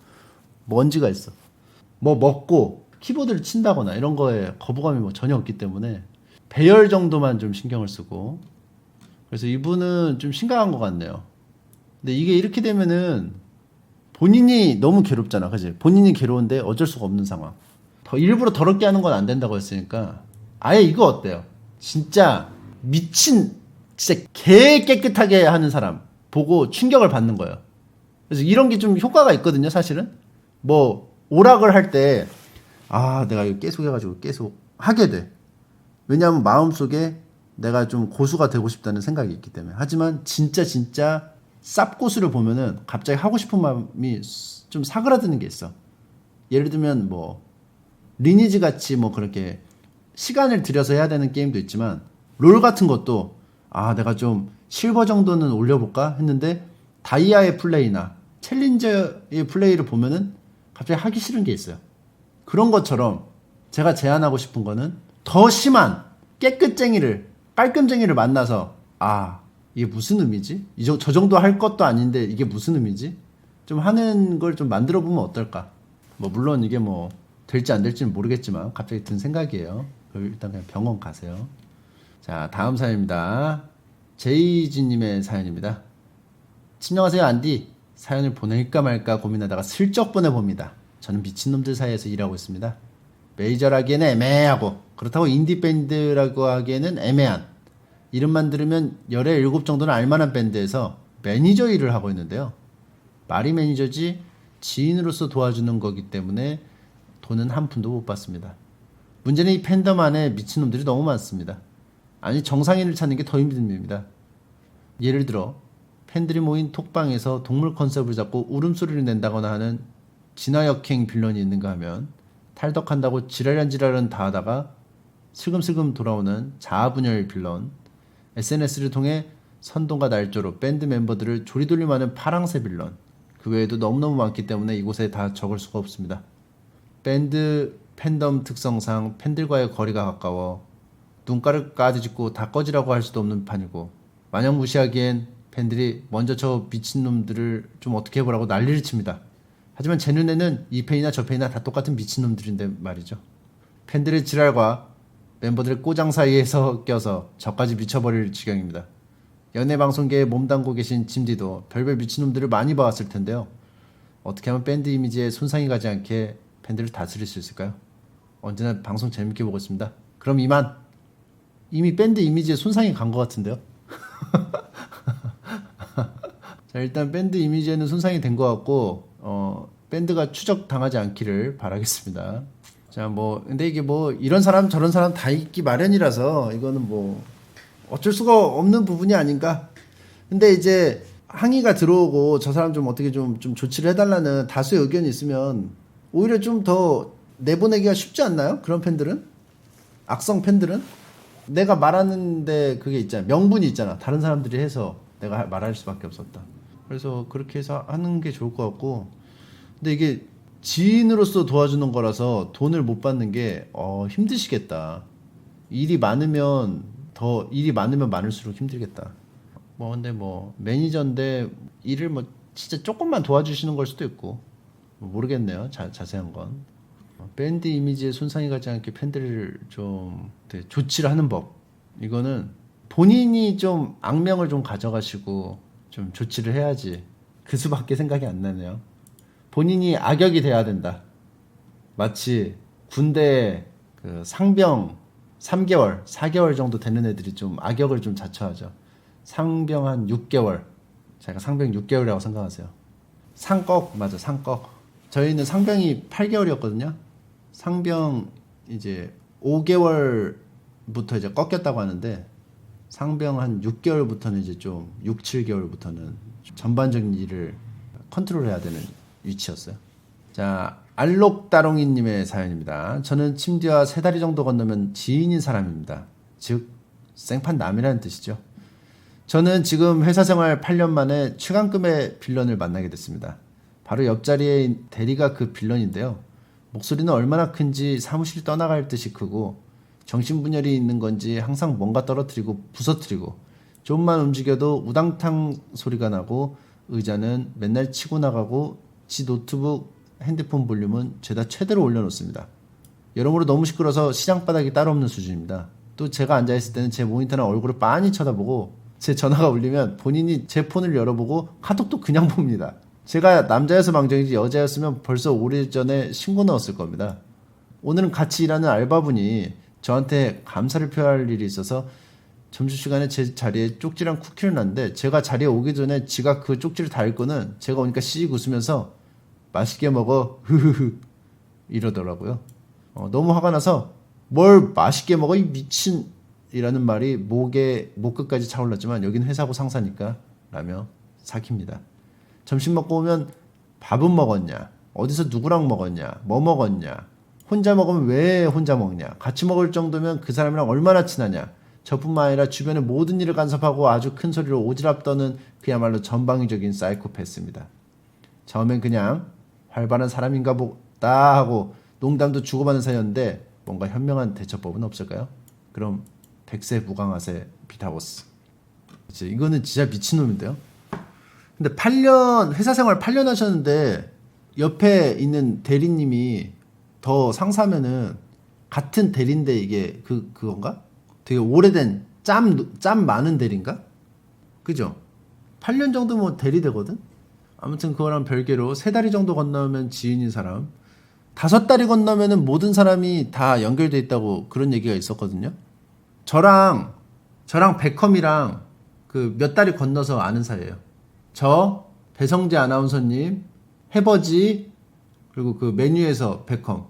Speaker 1: 먼지가 있어. 뭐 먹고 키보드를 친다거나 이런 거에 거부감이 뭐 전혀 없기 때문에 배열 정도만 좀 신경을 쓰고. 그래서 이분은 좀 심각한 것 같네요. 근데 이게 이렇게 되면은 본인이 너무 괴롭잖아, 그지? 본인이 괴로운데 어쩔 수가 없는 상황. 더 일부러 더럽게 하는 건 안 된다고 했으니까 아예 이거 어때요? 진짜 미친, 진짜 개 깨끗하게 하는 사람 보고 충격을 받는 거예요. 그래서 이런 게 좀 효과가 있거든요, 사실은. 뭐 오락을 할 때 내가 이거 계속 해가지고 계속 하게 돼. 왜냐하면 마음속에 내가 좀 고수가 되고 싶다는 생각이 있기 때문에. 하지만 진짜 쌉고수를 보면은 갑자기 하고 싶은 마음이 좀 사그라드는 게 있어. 예를 들면 뭐 리니지 같이 뭐 그렇게 시간을 들여서 해야 되는 게임도 있지만 롤 같은 것도 내가 좀 실버 정도는 올려볼까 했는데 다이아의 플레이나 챌린저의 플레이를 보면은 갑자기 하기 싫은 게 있어요. 그런 것처럼 제가 제안하고 싶은 거는 더 심한 깔끔쟁이를 만나서 이게 무슨 의미지? 저 정도 할 것도 아닌데 이게 무슨 의미지? 좀 하는 걸 좀 만들어 보면 어떨까? 뭐 물론 이게 뭐 될지 안 될지는 모르겠지만 갑자기 든 생각이에요. 일단 그냥 병원 가세요. 자, 다음 사연입니다. 제이지님의 사연입니다. 친정하세요 안디. 사연을 보낼까 말까 고민하다가 슬쩍 보내봅니다. 저는 미친놈들 사이에서 일하고 있습니다. 메이저라기에는 애매하고 그렇다고 인디밴드라고 하기에는 애매한, 이름만 들으면 열의 7 정도는 알만한 밴드에서 매니저 일을 하고 있는데요. 말이 매니저지 지인으로서 도와주는 거기 때문에 돈은 한 푼도 못 받습니다. 문제는 이 팬덤 안에 미친놈들이 너무 많습니다. 아니 정상인을 찾는 게 더 힘듭니다. 예를 들어 팬들이 모인 톡방에서 동물 컨셉을 잡고 울음소리를 낸다거나 하는 진화역행 빌런이 있는가 하면 탈덕한다고 지랄한 다 하다가 슬금슬금 돌아오는 자아분열 빌런, SNS를 통해 선동과 날조로 밴드 멤버들을 조리돌림하는 파랑새 빌런, 그 외에도 너무너무 많기 때문에 이곳에 다 적을 수가 없습니다. 밴드 팬덤 특성상 팬들과의 거리가 가까워 눈가를 까디짓고 다 꺼지라고 할 수도 없는 판이고, 마냥 무시하기엔 팬들이 먼저 저 미친놈들을 좀 어떻게 해보라고 난리를 칩니다. 하지만 제 눈에는 이 팬이나 저 팬이나 다 똑같은 미친놈들인데 말이죠. 팬들의 지랄과 멤버들의 꼬장 사이에서 껴서 저까지 미쳐버릴 지경입니다. 연예방송계에 몸담고 계신 짐디도 별별 미친놈들을 많이 봐왔을 텐데요. 어떻게 하면 밴드 이미지에 손상이 가지 않게 팬들을 다스릴 수 있을까요? 언제나 방송 재밌게 보고 있습니다. 그럼 이만. 이미 밴드 이미지에 손상이 간 것 같은데요. 자, 일단 밴드 이미지에는 손상이 된 것 같고 밴드가 추적당하지 않기를 바라겠습니다. 자, 뭐 근데 이게 뭐 이런 사람 저런 사람 다 있기 마련이라서 이거는 뭐 어쩔 수가 없는 부분이 아닌가. 근데 이제 항의가 들어오고 저 사람 좀 어떻게 좀 조치를 해달라는 다수의 의견이 있으면 오히려 좀 더 내보내기가 쉽지 않나요? 그런 팬들은? 악성 팬들은? 내가 말하는데 그게 있잖아, 명분이 있잖아. 다른 사람들이 해서 내가 말할 수밖에 없었다. 그래서 그렇게 해서 하는 게 좋을 것 같고, 근데 이게 지인으로서 도와주는 거라서 돈을 못 받는 게 힘드시겠다. 일이 많으면 많을수록 힘들겠다. 뭐 근데 뭐 매니저인데 일을 뭐 진짜 조금만 도와주시는 걸 수도 있고 모르겠네요. 자세한 건. 밴드 이미지에 손상이 가지 않게 팬들을 좀 조치를 하는 법, 이거는 본인이 좀 악명을 좀 가져가시고 좀 조치를 해야지. 그 수밖에 생각이 안 나네요. 본인이 악역이 돼야 된다. 마치 군대 그 상병 3개월, 4개월 정도 되는 애들이 좀 악역을 좀 자처하죠. 상병 한 6개월. 제가 상병 6개월이라고 생각하세요. 상꺽, 맞아, 상꺽. 저희는 상병이 8개월이었거든요. 상병 이제 5개월부터 이제 꺾였다고 하는데 상병 한 6개월부터는 이제 좀 6, 7개월부터는 전반적인 일을 컨트롤해야 되는 위치였어요. 자, 알록다롱이님의 사연입니다. 저는 침대와 3다리 정도 건너면 지인인 사람입니다. 즉 생판남이라는 뜻이죠. 저는 지금 회사 생활 8년 만에 최강급의 빌런을 만나게 됐습니다. 바로 옆자리에 대리가 그 빌런인데요. 목소리는 얼마나 큰지 사무실이 떠나갈 듯이 크고 정신분열이 있는 건지 항상 뭔가 떨어뜨리고 부서뜨리고 좀만 움직여도 우당탕 소리가 나고 의자는 맨날 치고 나가고 지 노트북 핸드폰 볼륨은 죄다 최대로 올려놓습니다. 여러모로 너무 시끄러워서 시장바닥이 따로 없는 수준입니다. 또 제가 앉아있을 때는 제 모니터나 얼굴을 빤히 쳐다보고 제 전화가 울리면 본인이 제 폰을 열어보고 카톡도 그냥 봅니다. 제가 남자여서 망정이지 여자였으면 벌써 오래전에 신고 넣었을 겁니다. 오늘은 같이 일하는 알바분이 저한테 감사를 표할 일이 있어서 점심시간에 제 자리에 쪽지랑 쿠키를 놨는데 제가 자리에 오기 전에 지가 그 쪽지를 다 읽고는 제가 오니까 씩 웃으면서 맛있게 먹어 흐흐흐 이러더라고요. 너무 화가 나서 뭘 맛있게 먹어 이 미친 이라는 말이 목 끝까지 차올랐지만 여긴 회사고 상사니까 라며 삭힙니다. 점심 먹고 오면 밥은 먹었냐, 어디서 누구랑 먹었냐, 뭐 먹었냐, 혼자 먹으면 왜 혼자 먹냐, 같이 먹을 정도면 그 사람이랑 얼마나 친하냐, 저뿐만 아니라 주변의 모든 일을 간섭하고 아주 큰 소리로 오지랖 떠는 그야말로 전방위적인 사이코패스입니다. 처음엔 그냥 활발한 사람인가 보다 하고 농담도 주고받는 사이였는데 뭔가 현명한 대처법은 없을까요? 그럼 백세 무강하세 비타고스. 이거는 진짜 미친놈인데요. 근데 8년 회사 생활 8년 하셨는데 옆에 있는 대리님이 더 상사면은 같은 대리인데 이게 그건가? 되게 오래된 짬 많은 대리인가? 그죠? 8년 정도면 대리 되거든? 아무튼 그거랑 별개로 3다리 정도 건너면 지인인 사람, 5다리 건너면은 모든 사람이 다 연결돼 있다고 그런 얘기가 있었거든요. 저랑 백컴이랑 그 몇 다리 건너서 아는 사이예요. 저, 배성재 아나운서님, 해버지, 그리고 그 메뉴에서 백컴,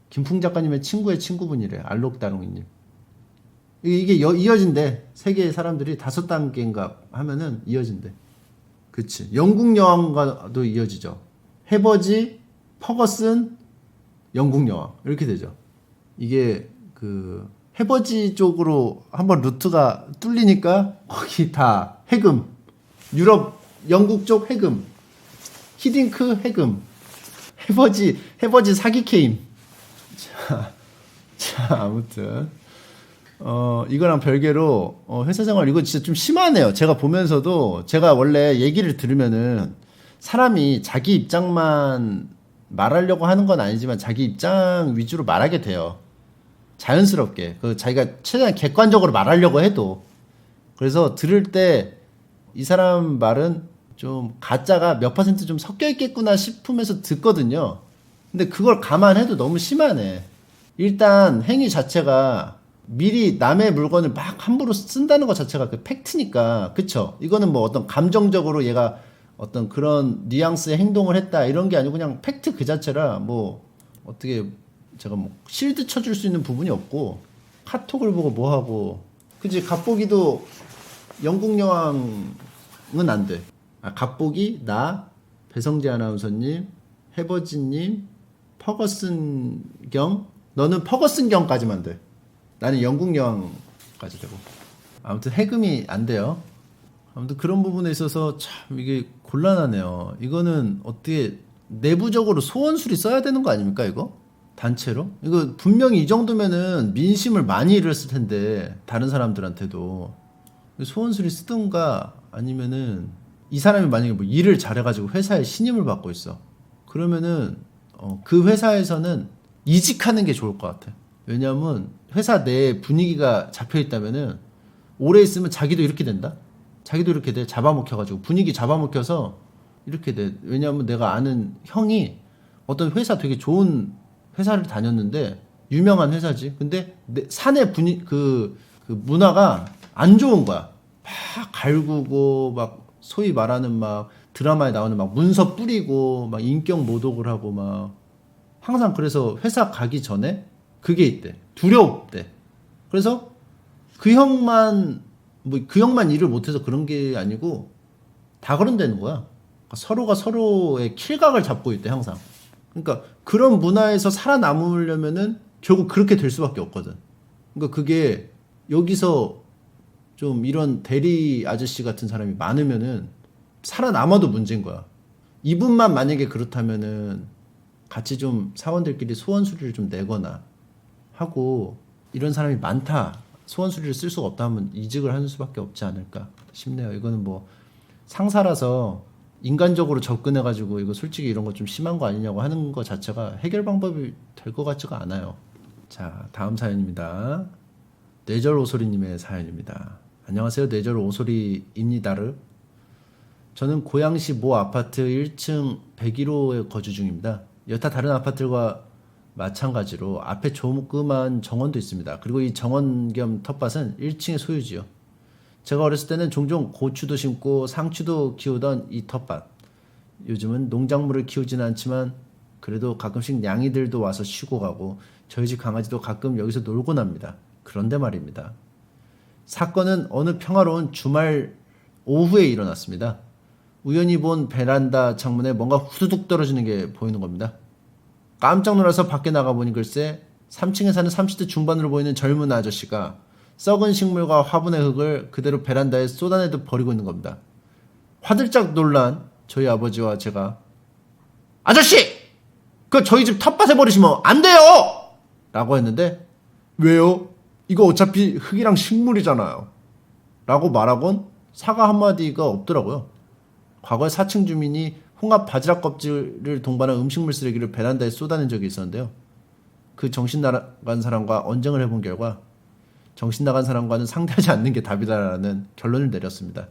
Speaker 1: 김풍 작가님의 친구의 친구분이래. 알록다롱이님. 이게 이어진대. 세계의 사람들이 5단계인가 하면은 이어진대. 그치. 영국 여왕과도 이어지죠. 해버지, 퍼거슨, 영국 여왕. 이렇게 되죠. 이게 그 해버지 쪽으로 한번 루트가 뚫리니까 거기 다 해금. 유럽, 영국 쪽 해금. 히딩크 해금. 해버지 사기 케임. 자, 아무튼. 이거랑 별개로, 회사 생활, 이거 진짜 좀 심하네요. 제가 보면서도, 제가 원래 얘기를 들으면은, 사람이 자기 입장만 말하려고 하는 건 아니지만, 자기 입장 위주로 말하게 돼요. 자연스럽게. 자기가 최대한 객관적으로 말하려고 해도. 그래서 들을 때, 이 사람 말은 좀 가짜가 몇 % 좀 섞여 있겠구나 싶으면서 듣거든요. 근데 그걸 감안해도 너무 심하네. 일단 행위 자체가 미리 남의 물건을 막 함부로 쓴다는 것 자체가 그 팩트니까, 그쵸? 이거는 뭐 어떤 감정적으로 얘가 어떤 그런 뉘앙스의 행동을 했다 이런 게 아니고 그냥 팩트 그 자체라 뭐 어떻게 제가 뭐 실드 쳐줄 수 있는 부분이 없고, 카톡을 보고 뭐 하고. 그치? 갑보기도 영국 여왕은 안 돼. 갑보기, 나, 배성재 아나운서님, 해버지님, 퍼거슨 경, 너는 퍼거슨 경까지만 돼. 나는 영국 여왕까지 되고. 아무튼 해금이 안 돼요. 아무튼 그런 부분에 있어서 참 이게 곤란하네요. 이거는 어떻게 내부적으로 소원술이 써야 되는 거 아닙니까, 이거? 단체로? 이거 분명히 이 정도면은 민심을 많이 잃었을 텐데, 다른 사람들한테도. 소원술이 쓰든가 아니면은 이 사람이 만약에 뭐 일을 잘해가지고 회사에 신임을 받고 있어. 그러면은 그 회사에서는 이직하는 게 좋을 것 같아. 왜냐면 회사 내 분위기가 잡혀있다면은 오래 있으면 자기도 이렇게 된다? 자기도 이렇게 돼. 잡아먹혀가지고 분위기 잡아먹혀서 이렇게 돼. 왜냐면 내가 아는 형이 어떤 회사 되게 좋은 회사를 다녔는데 유명한 회사지. 근데 사내 그 문화가 안 좋은 거야. 막 갈구고 막 소위 말하는 막 드라마에 나오는 막 문서 뿌리고 막 인격 모독을 하고 막 항상 그래서 회사 가기 전에 그게 있대. 두려웠대. 그래서 그 형만 일을 못해서 그런 게 아니고 다 그런다는 거야. 그러니까 서로가 서로의 킬각을 잡고 있대 항상. 그러니까 그런 문화에서 살아남으려면은 결국 그렇게 될 수밖에 없거든. 그러니까 그게 여기서 좀 이런 대리 아저씨 같은 사람이 많으면은 살아남아도 문제인 거야. 이분만 만약에 그렇다면은 같이 좀 사원들끼리 소원 수리를 좀 내거나 하고 이런 사람이 많다. 소원 수리를 쓸 수가 없다 하면 이직을 하는 수밖에 없지 않을까 싶네요. 이거는 뭐 상사라서 인간적으로 접근해가지고 이거 솔직히 이런 거 좀 심한 거 아니냐고 하는 거 자체가 해결 방법이 될 것 같지가 않아요. 자, 다음 사연입니다. 뇌절 오소리님의 사연입니다. 안녕하세요. 뇌절 오소리입니다르. 저는 고양시 모 아파트 1층 101호에 거주 중입니다. 여타 다른 아파트들과 마찬가지로 앞에 조그만 정원도 있습니다. 그리고 이 정원 겸 텃밭은 1층의 소유지요. 제가 어렸을 때는 종종 고추도 심고 상추도 키우던 이 텃밭. 요즘은 농작물을 키우지는 않지만 그래도 가끔씩 냥이들도 와서 쉬고 가고 저희 집 강아지도 가끔 여기서 놀곤 합니다. 그런데 말입니다. 사건은 어느 평화로운 주말 오후에 일어났습니다. 우연히 본 베란다 창문에 뭔가 후두둑 떨어지는 게 보이는 겁니다. 깜짝 놀라서 밖에 나가보니 글쎄 3층에 사는 30대 중반으로 보이는 젊은 아저씨가 썩은 식물과 화분의 흙을 그대로 베란다에 쏟아내듯 버리고 있는 겁니다. 화들짝 놀란 저희 아버지와 제가 아저씨! 그 저희 집 텃밭에 버리시면 안 돼요! 라고 했는데 왜요? 이거 어차피 흙이랑 식물이잖아요. 라고 말하곤 사과 한마디가 없더라고요. 과거에 4층 주민이 홍합 바지락 껍질을 동반한 음식물 쓰레기를 베란다에 쏟아낸 적이 있었는데요. 그 정신 나간 사람과 언쟁을 해본 결과 정신 나간 사람과는 상대하지 않는 게 답이다라는 결론을 내렸습니다.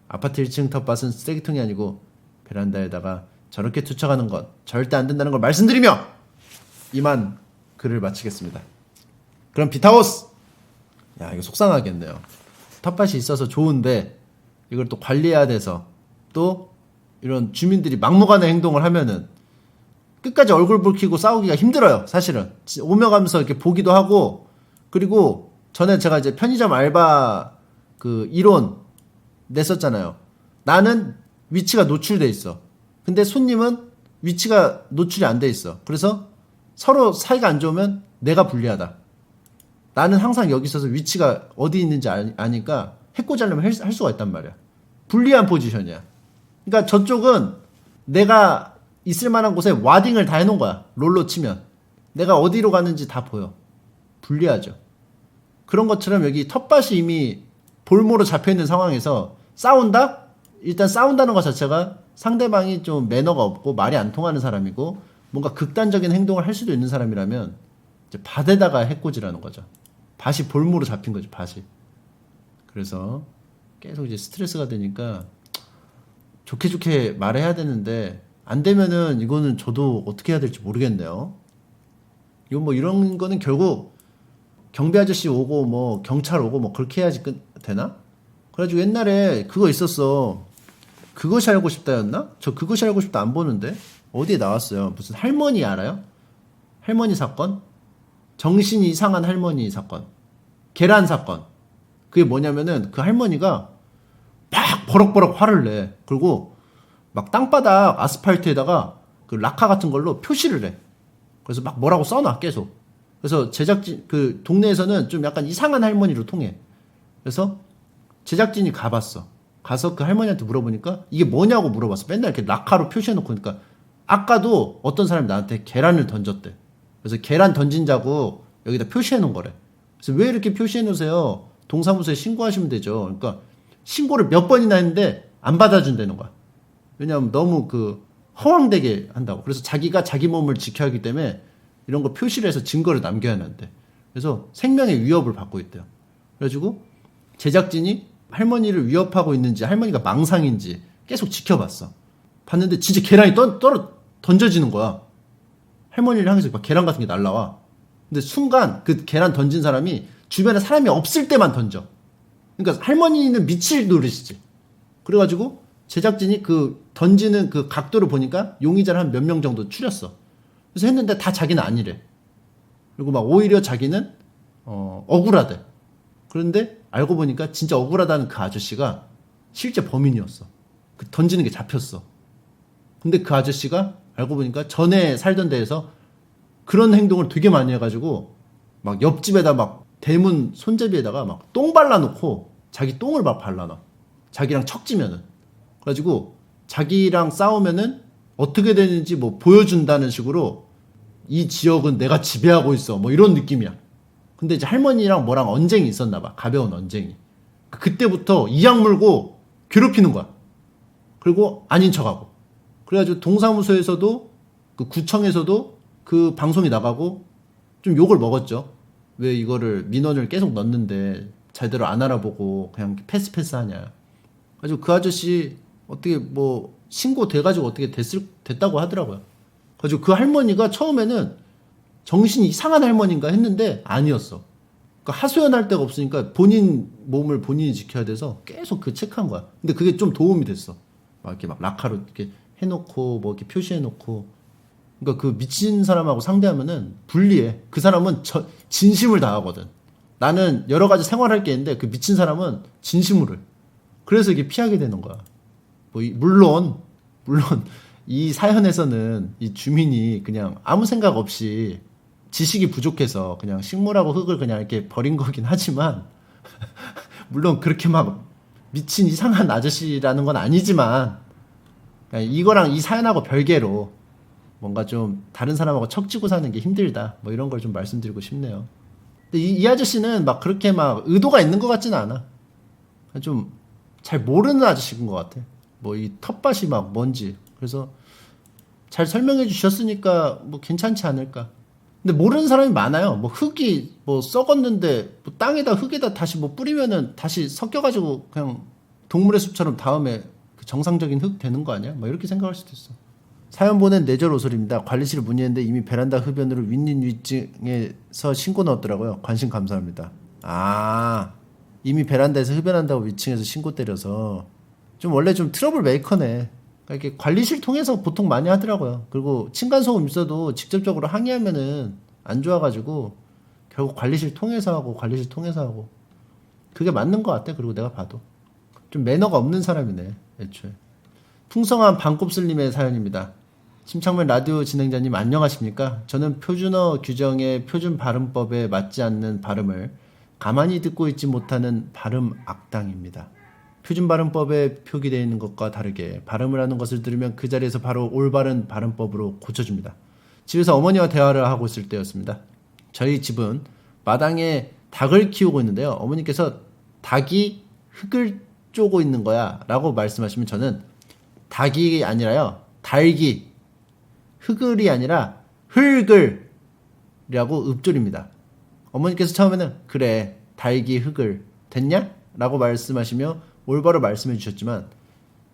Speaker 1: 아파트 1층 텃밭은 쓰레기통이 아니고 베란다에다가 저렇게 투척하는 건 절대 안 된다는 걸 말씀드리며 이만 글을 마치겠습니다. 그럼 비타오스! 야, 이거 속상하겠네요. 텃밭이 있어서 좋은데 이걸 또 관리해야 돼서 또 이런 주민들이 막무가내 행동을 하면은 끝까지 얼굴 붉히고 싸우기가 힘들어요. 사실은 오며 가면서 이렇게 보기도 하고 그리고 전에 제가 이제 편의점 알바 그 이론 냈었잖아요. 나는 위치가 노출돼 있어. 근데 손님은 위치가 노출이 안 돼 있어. 그래서 서로 사이가 안 좋으면 내가 불리하다. 나는 항상 여기 있어서 위치가 어디 있는지 아니까 해코지하려면 할 수가 있단 말이야. 불리한 포지션이야. 그러니까 저쪽은 내가 있을 만한 곳에 와딩을 다 해놓은 거야. 롤로 치면. 내가 어디로 가는지 다 보여. 불리하죠. 그런 것처럼 여기 텃밭이 이미 볼모로 잡혀있는 상황에서 싸운다? 일단 싸운다는 것 자체가 상대방이 좀 매너가 없고 말이 안 통하는 사람이고 뭔가 극단적인 행동을 할 수도 있는 사람이라면 이제 밭에다가 해코지라는 거죠. 밭이 볼모로 잡힌 거죠. 밭이. 그래서 계속 이제 스트레스가 되니까 좋게 말해야 되는데 안 되면은 이거는 저도 어떻게 해야 될지 모르겠네요. 이거 뭐 이런 거는 결국 경비 아저씨 오고 뭐 경찰 오고 뭐 그렇게 해야지 되나? 그래가지고 옛날에 그거 있었어. 그것이 알고 싶다였나? 저 그것이 알고 싶다 안 보는데 어디에 나왔어요. 무슨 할머니 알아요? 할머니 사건? 정신이 이상한 할머니 사건. 계란 사건. 그게 뭐냐면은 그 할머니가 막 버럭버럭 화를 내. 그리고 막 땅바닥 아스팔트에다가 그 락카 같은 걸로 표시를 해. 그래서 막 뭐라고 써놔 계속. 그래서 제작진 그 동네에서는 좀 약간 이상한 할머니로 통해. 그래서 제작진이 가봤어. 가서 그 할머니한테 물어보니까 이게 뭐냐고 물어봤어. 맨날 이렇게 락카로 표시해놓고 그러니까 아까도 어떤 사람이 나한테 계란을 던졌대. 그래서 계란 던진 자국 여기다 표시해놓은 거래. 그래서 왜 이렇게 표시해놓으세요? 동사무소에 신고하시면 되죠. 그러니까 신고를 몇 번이나 했는데 안 받아준다는 거야. 왜냐하면 너무 그 허황되게 한다고. 그래서 자기가 자기 몸을 지켜야 하기 때문에 이런 거 표시를 해서 증거를 남겨야 하는데. 그래서 생명의 위협을 받고 있대요. 그래가지고 제작진이 할머니를 위협하고 있는지 할머니가 망상인지 계속 지켜봤어. 봤는데 진짜 계란이 던져지는 거야. 할머니를 향해서 막 계란 같은 게 날라와. 근데 순간 그 계란 던진 사람이 주변에 사람이 없을 때만 던져. 그러니까 할머니는 미칠 노릇이지. 그래가지고 제작진이 그 던지는 그 각도를 보니까 용의자를 한 몇 명 정도 추렸어. 그래서 했는데 다 자기는 아니래. 그리고 막 오히려 자기는 억울하대. 그런데 알고 보니까 진짜 억울하다는 그 아저씨가 실제 범인이었어. 그 던지는 게 잡혔어. 근데 그 아저씨가 알고 보니까 전에 살던 데에서 그런 행동을 되게 많이 해가지고 막 옆집에다 막 대문 손잡이에다가 막 똥 발라놓고 자기 똥을 막 발라놔. 자기랑 척지면은. 그래가지고 자기랑 싸우면은 어떻게 되는지 뭐 보여준다는 식으로 이 지역은 내가 지배하고 있어. 뭐 이런 느낌이야. 근데 이제 할머니랑 뭐랑 언쟁이 있었나 봐. 가벼운 언쟁이. 그때부터 이악 물고 괴롭히는 거야. 그리고 아닌 척하고. 그래가지고 동사무소에서도 그 구청에서도 그 방송이 나가고 좀 욕을 먹었죠. 왜 이거를 민원을 계속 넣는데 제대로 안 알아보고 그냥 패스하냐. 그래가지고 그 아저씨 어떻게 뭐 신고돼가지고 어떻게 됐다고 하더라고요. 그래가지고 그 할머니가 처음에는 정신이 이상한 할머니인가 했는데 아니었어. 그러니까 하소연할 데가 없으니까 본인 몸을 본인이 지켜야 돼서 계속 그 체크한 거야. 근데 그게 좀 도움이 됐어. 막 이렇게 막 라카로 이렇게 해놓고 뭐 이렇게 표시해놓고. 그러니까 그 미친 사람하고 상대하면은 불리해. 그 사람은 진심을 다하거든. 나는 여러 가지 생활할 게 있는데 그 미친 사람은 진심으로 해. 그래서 이게 피하게 되는 거야. 뭐 물론 이 사연에서는 이 주민이 그냥 아무 생각 없이 지식이 부족해서 그냥 식물하고 흙을 그냥 이렇게 버린 거긴 하지만 물론 그렇게 막 미친 이상한 아저씨라는 건 아니지만 이거랑 이 사연하고 별개로 뭔가 좀 다른 사람하고 척지고 사는 게 힘들다 뭐 이런 걸 좀 말씀드리고 싶네요. 근데 이 아저씨는 막 그렇게 막 의도가 있는 것 같지는 않아. 좀 잘 모르는 아저씨인 것 같아. 뭐 이 텃밭이 막 뭔지. 그래서 잘 설명해 주셨으니까 뭐 괜찮지 않을까. 근데 모르는 사람이 많아요. 뭐 흙이 뭐 썩었는데 뭐 땅에다 흙에다 다시 뭐 뿌리면은 다시 섞여가지고 그냥 동물의 숲처럼 다음에 그 정상적인 흙 되는 거 아니야? 뭐 이렇게 생각할 수도 있어. 사연 보낸 뇌절 오솔입니다. 관리실 문의했는데 이미 베란다 흡연으로 윈윈 위층에서 신고 넣었더라고요. 관심 감사합니다. 아, 이미 베란다에서 흡연한다고 위층에서 신고 때려서 좀 원래 좀 트러블 메이커네. 그러니까 이렇게 관리실 통해서 보통 많이 하더라고요. 그리고 층간소음 있어도 직접적으로 항의하면은 안 좋아가지고 결국 관리실 통해서 하고 그게 맞는 것 같아. 그리고 내가 봐도 좀 매너가 없는 사람이네 애초에. 풍성한 방곱슬님의 사연입니다. 심창면 라디오 진행자님 안녕하십니까? 저는 표준어 규정의 표준 발음법에 맞지 않는 발음을 가만히 듣고 있지 못하는 발음 악당입니다. 표준 발음법에 표기되어 있는 것과 다르게 발음을 하는 것을 들으면 그 자리에서 바로 올바른 발음법으로 고쳐줍니다. 집에서 어머니와 대화를 하고 있을 때였습니다. 저희 집은 마당에 닭을 키우고 있는데요. 어머니께서 닭이 흙을 쪼고 있는 거야 라고 말씀하시면 저는 닭이 아니라요. 달기. 흙을이 아니라 흙을이라고 읊조립니다. 어머니께서 처음에는 그래 달기 흙을 됐냐? 라고 말씀하시며 올바로 말씀해 주셨지만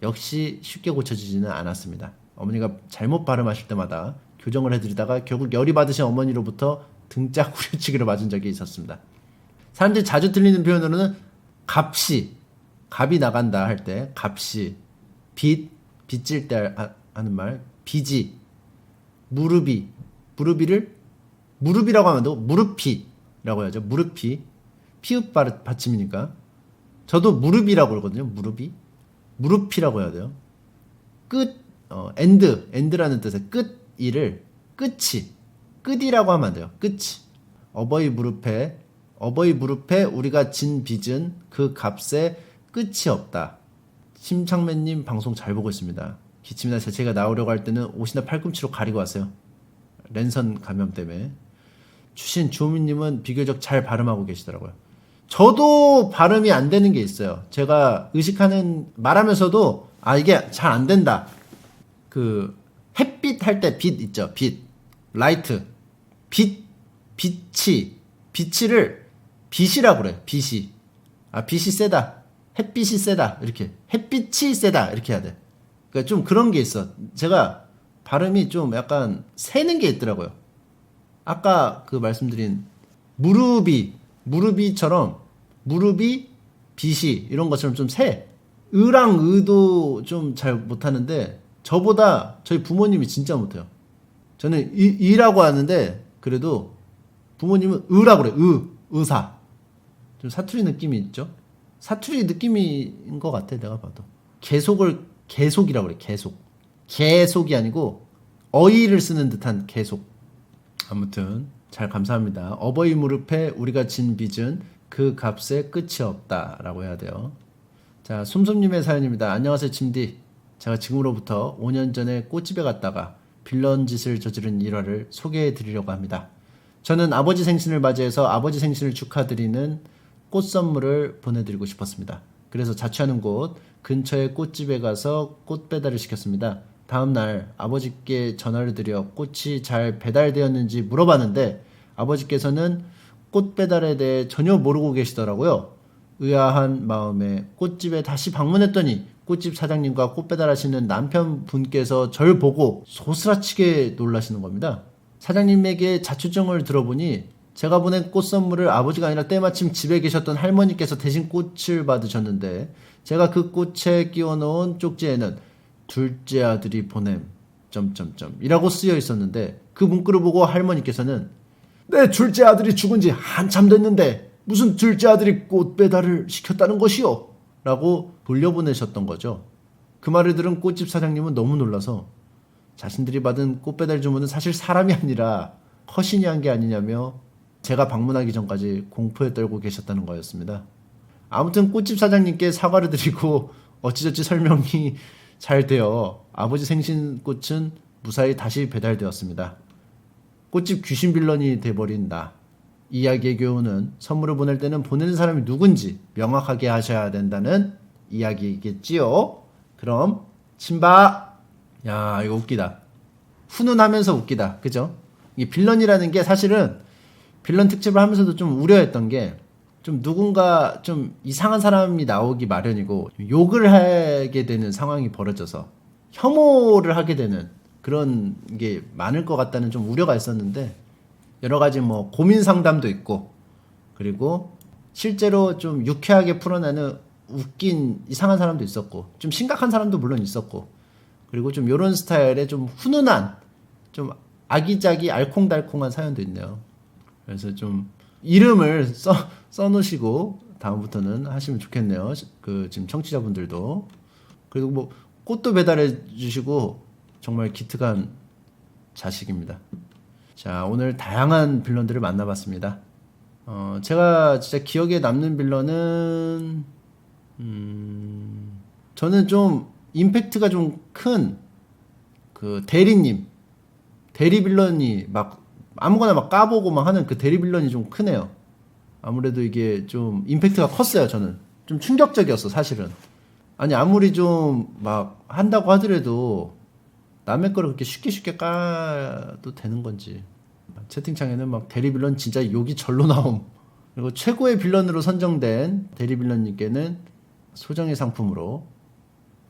Speaker 1: 역시 쉽게 고쳐지지는 않았습니다. 어머니가 잘못 발음하실 때마다 교정을 해드리다가 결국 열이 받으신 어머니로부터 등짝 후려치기를 맞은 적이 있었습니다. 사람들이 자주 들리는 표현으로는 값이 갑이 나간다 할 때 값이 빚질 때 하는 말 빚이 무릎이를 무릎이라고 하면 또 무릎이라고 해야죠. 무릎이 피읍 받침이니까 저도 무릎이라고 그러거든요. 무릎이라고 해야 돼요. 엔드라는 뜻의 끝이를 끝이라고 하면 안 돼요. 끝이 어버이 무릎에 우리가 진 빚은 그 값에 끝이 없다. 심창맨님 방송 잘 보고 있습니다. 기침이나 재채기가 나오려고 할 때는 옷이나 팔꿈치로 가리고 왔어요. 랜선 감염 때문에. 주신 주호민님은 비교적 잘 발음하고 계시더라고요. 저도 발음이 안 되는 게 있어요. 제가 말하면서도 이게 잘 안 된다. 그 햇빛 할 때 빛 있죠. 빛, 라이트, 빛이를 빛이라고 그래. 빛이 세다. 햇빛이 세다. 이렇게 햇빛이 세다. 이렇게 해야 돼. 그러니까 좀 그런 게 있어. 제가 발음이 좀 약간 새는 게 있더라고요. 아까 그 말씀드린 무릎이처럼 무릎이 빛이 이런 것처럼 좀 새. 으랑 으도 좀 잘 못하는데 저보다 저희 부모님이 진짜 못해요. 저는 이라고 하는데 그래도 부모님은 으라고 그래. 의사. 좀 사투리 느낌이 있죠? 사투리 느낌인 것 같아 내가 봐도. 계속이라고 그래. 계속이 아니고 어이를 쓰는 듯한 계속. 아무튼 잘 감사합니다. 어버이 무릎에 우리가 진 빚은 그 값에 끝이 없다라고 해야 돼요. 자, 솜솜님의 사연입니다. 안녕하세요 침디. 제가 지금으로부터 5년 전에 꽃집에 갔다가 빌런 짓을 저지른 일화를 소개해 드리려고 합니다. 저는 아버지 생신을 맞이해서 아버지 생신을 축하드리는 꽃 선물을 보내드리고 싶었습니다. 그래서 자취하는 곳 근처의 꽃집에 가서 꽃 배달을 시켰습니다. 다음날 아버지께 전화를 드려 꽃이 잘 배달되었는지 물어봤는데 아버지께서는 꽃 배달에 대해 전혀 모르고 계시더라고요. 의아한 마음에 꽃집에 다시 방문했더니 꽃집 사장님과 꽃 배달하시는 남편분께서 절 보고 소스라치게 놀라시는 겁니다. 사장님에게 자초정을 들어보니 제가 보낸 꽃 선물을 아버지가 아니라 때마침 집에 계셨던 할머니께서 대신 꽃을 받으셨는데 제가 그 꽃에 끼워놓은 쪽지에는 둘째 아들이 보냄... 이라고 쓰여 있었는데 그 문구를 보고 할머니께서는 내 둘째 아들이 죽은 지 한참 됐는데 무슨 둘째 아들이 꽃 배달을 시켰다는 것이요? 라고 돌려보내셨던 거죠. 그 말을 들은 꽃집 사장님은 너무 놀라서 자신들이 받은 꽃 배달 주문은 사실 사람이 아니라 허신이 한 게 아니냐며 제가 방문하기 전까지 공포에 떨고 계셨다는 거였습니다. 아무튼 꽃집 사장님께 사과를 드리고 어찌저찌 설명이 잘 되어 아버지 생신 꽃은 무사히 다시 배달되었습니다. 꽃집 귀신 빌런이 돼버린 나. 이야기의 교훈은 선물을 보낼 때는 보내는 사람이 누군지 명확하게 하셔야 된다는 이야기겠지요. 그럼 친바. 야, 이거 웃기다. 훈훈하면서 웃기다. 그죠? 이 빌런이라는 게 사실은 빌런 특집을 하면서도 좀 우려했던 게 좀 누군가 좀 이상한 사람이 나오기 마련이고 욕을 하게 되는 상황이 벌어져서 혐오를 하게 되는 그런 게 많을 것 같다는 좀 우려가 있었는데 여러 가지 뭐 고민 상담도 있고 그리고 실제로 좀 유쾌하게 풀어내는 웃긴 이상한 사람도 있었고 좀 심각한 사람도 물론 있었고 그리고 좀 요런 스타일의 좀 훈훈한 좀 아기자기 알콩달콩한 사연도 있네요. 그래서 좀 이름을 써놓으시고 다음부터는 하시면 좋겠네요. 그 지금 청취자분들도. 그리고 뭐 꽃도 배달해 주시고 정말 기특한 자식입니다. 자, 오늘 다양한 빌런들을 만나봤습니다. 제가 진짜 기억에 남는 빌런은 저는 좀 임팩트가 좀 큰 그 대리님, 대리 빌런이 막 아무거나 막 까보고 막 하는 그 대리 빌런이 좀 크네요. 아무래도 이게 좀 임팩트가 컸어요. 저는 좀 충격적이었어 사실은. 아니 아무리 좀 막 한다고 하더라도 남의 거를 그렇게 쉽게 까도 되는 건지. 채팅창에는 막 대리 빌런 진짜 욕이 절로 나옴. 그리고 최고의 빌런으로 선정된 대리 빌런님께는 소정의 상품으로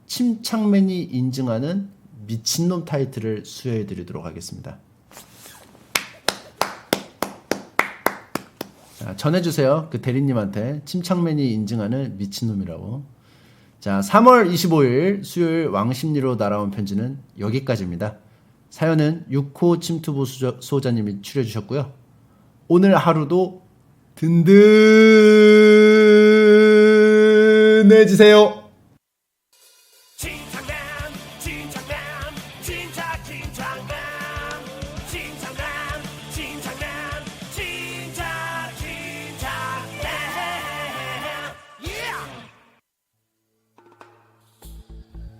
Speaker 1: 침착맨이 인증하는 미친놈 타이틀을 수여해드리도록 하겠습니다. 자, 전해주세요. 그 대리님한테 침착맨이 인증하는 미친놈이라고. 자, 3월 25일 수요일 왕십리로 날아온 편지는 여기까지입니다. 사연은 6호 침투부 수호자님이 추려주셨고요. 오늘 하루도 든든해지세요.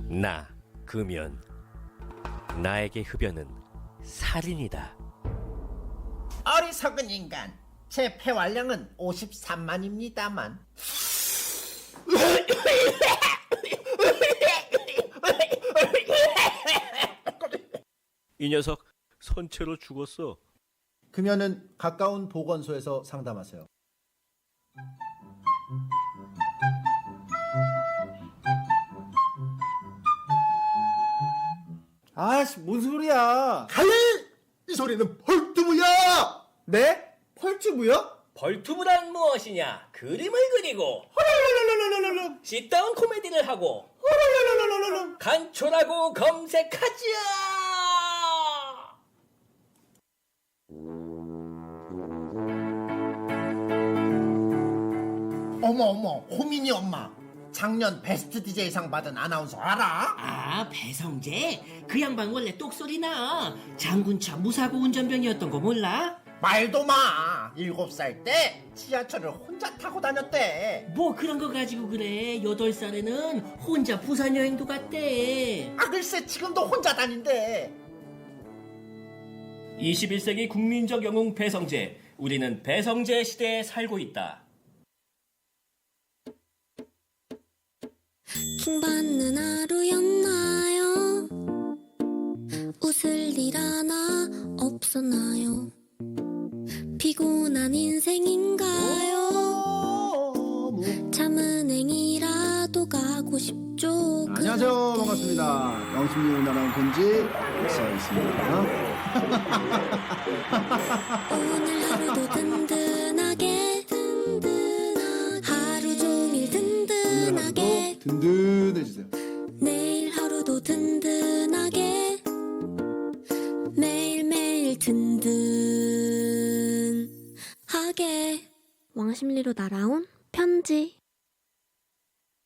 Speaker 2: 나 금연. 나에게 흡연은 살인이다.
Speaker 3: 어리석은 인간. 제 폐활량은 53만입니다만.
Speaker 2: 이 녀석 선체로 죽었어.
Speaker 1: 금연은 가까운 보건소에서 상담하세요.
Speaker 4: 아씨, 뭔 소리야?
Speaker 3: 이 소리는 펄트부야.
Speaker 4: 네? 펄튜브요?
Speaker 5: 벌투브란 무엇이냐? 그림을 그리고 싯다운 코미디를 하고 간초라고 검색하자.
Speaker 3: 어머, 호민이 엄마. 작년 베스트 DJ상 받은 아나운서 알아?
Speaker 6: 아, 배성재? 그 양반 원래 똑소리 나. 장군차 무사고 운전병이었던 거 몰라?
Speaker 3: 말도 마. 7살 때 지하철을 혼자 타고 다녔대.
Speaker 6: 뭐 그런 거 가지고 그래. 8살에는 혼자 부산 여행도 갔대.
Speaker 3: 아, 글쎄 지금도 혼자 다닌대.
Speaker 5: 21세기 국민적 영웅 배성재. 우리는 배성재 시대에 살고 있다.
Speaker 7: 킹받는 하루였나요? 웃을 일 하나 없었나요? 피곤한 인생인가요? 잠은행이라도 가고 싶죠.
Speaker 1: 안녕하세요. 반갑습니다. 왕십리 나라운 겐지 박사였습니다.
Speaker 7: 오늘 하루도 든든하게 하루 종일 든든하게
Speaker 1: 든든해지세요.
Speaker 7: 내일 하루도 든든하게 매일매일 든든하게 왕십리로 날아온 편지.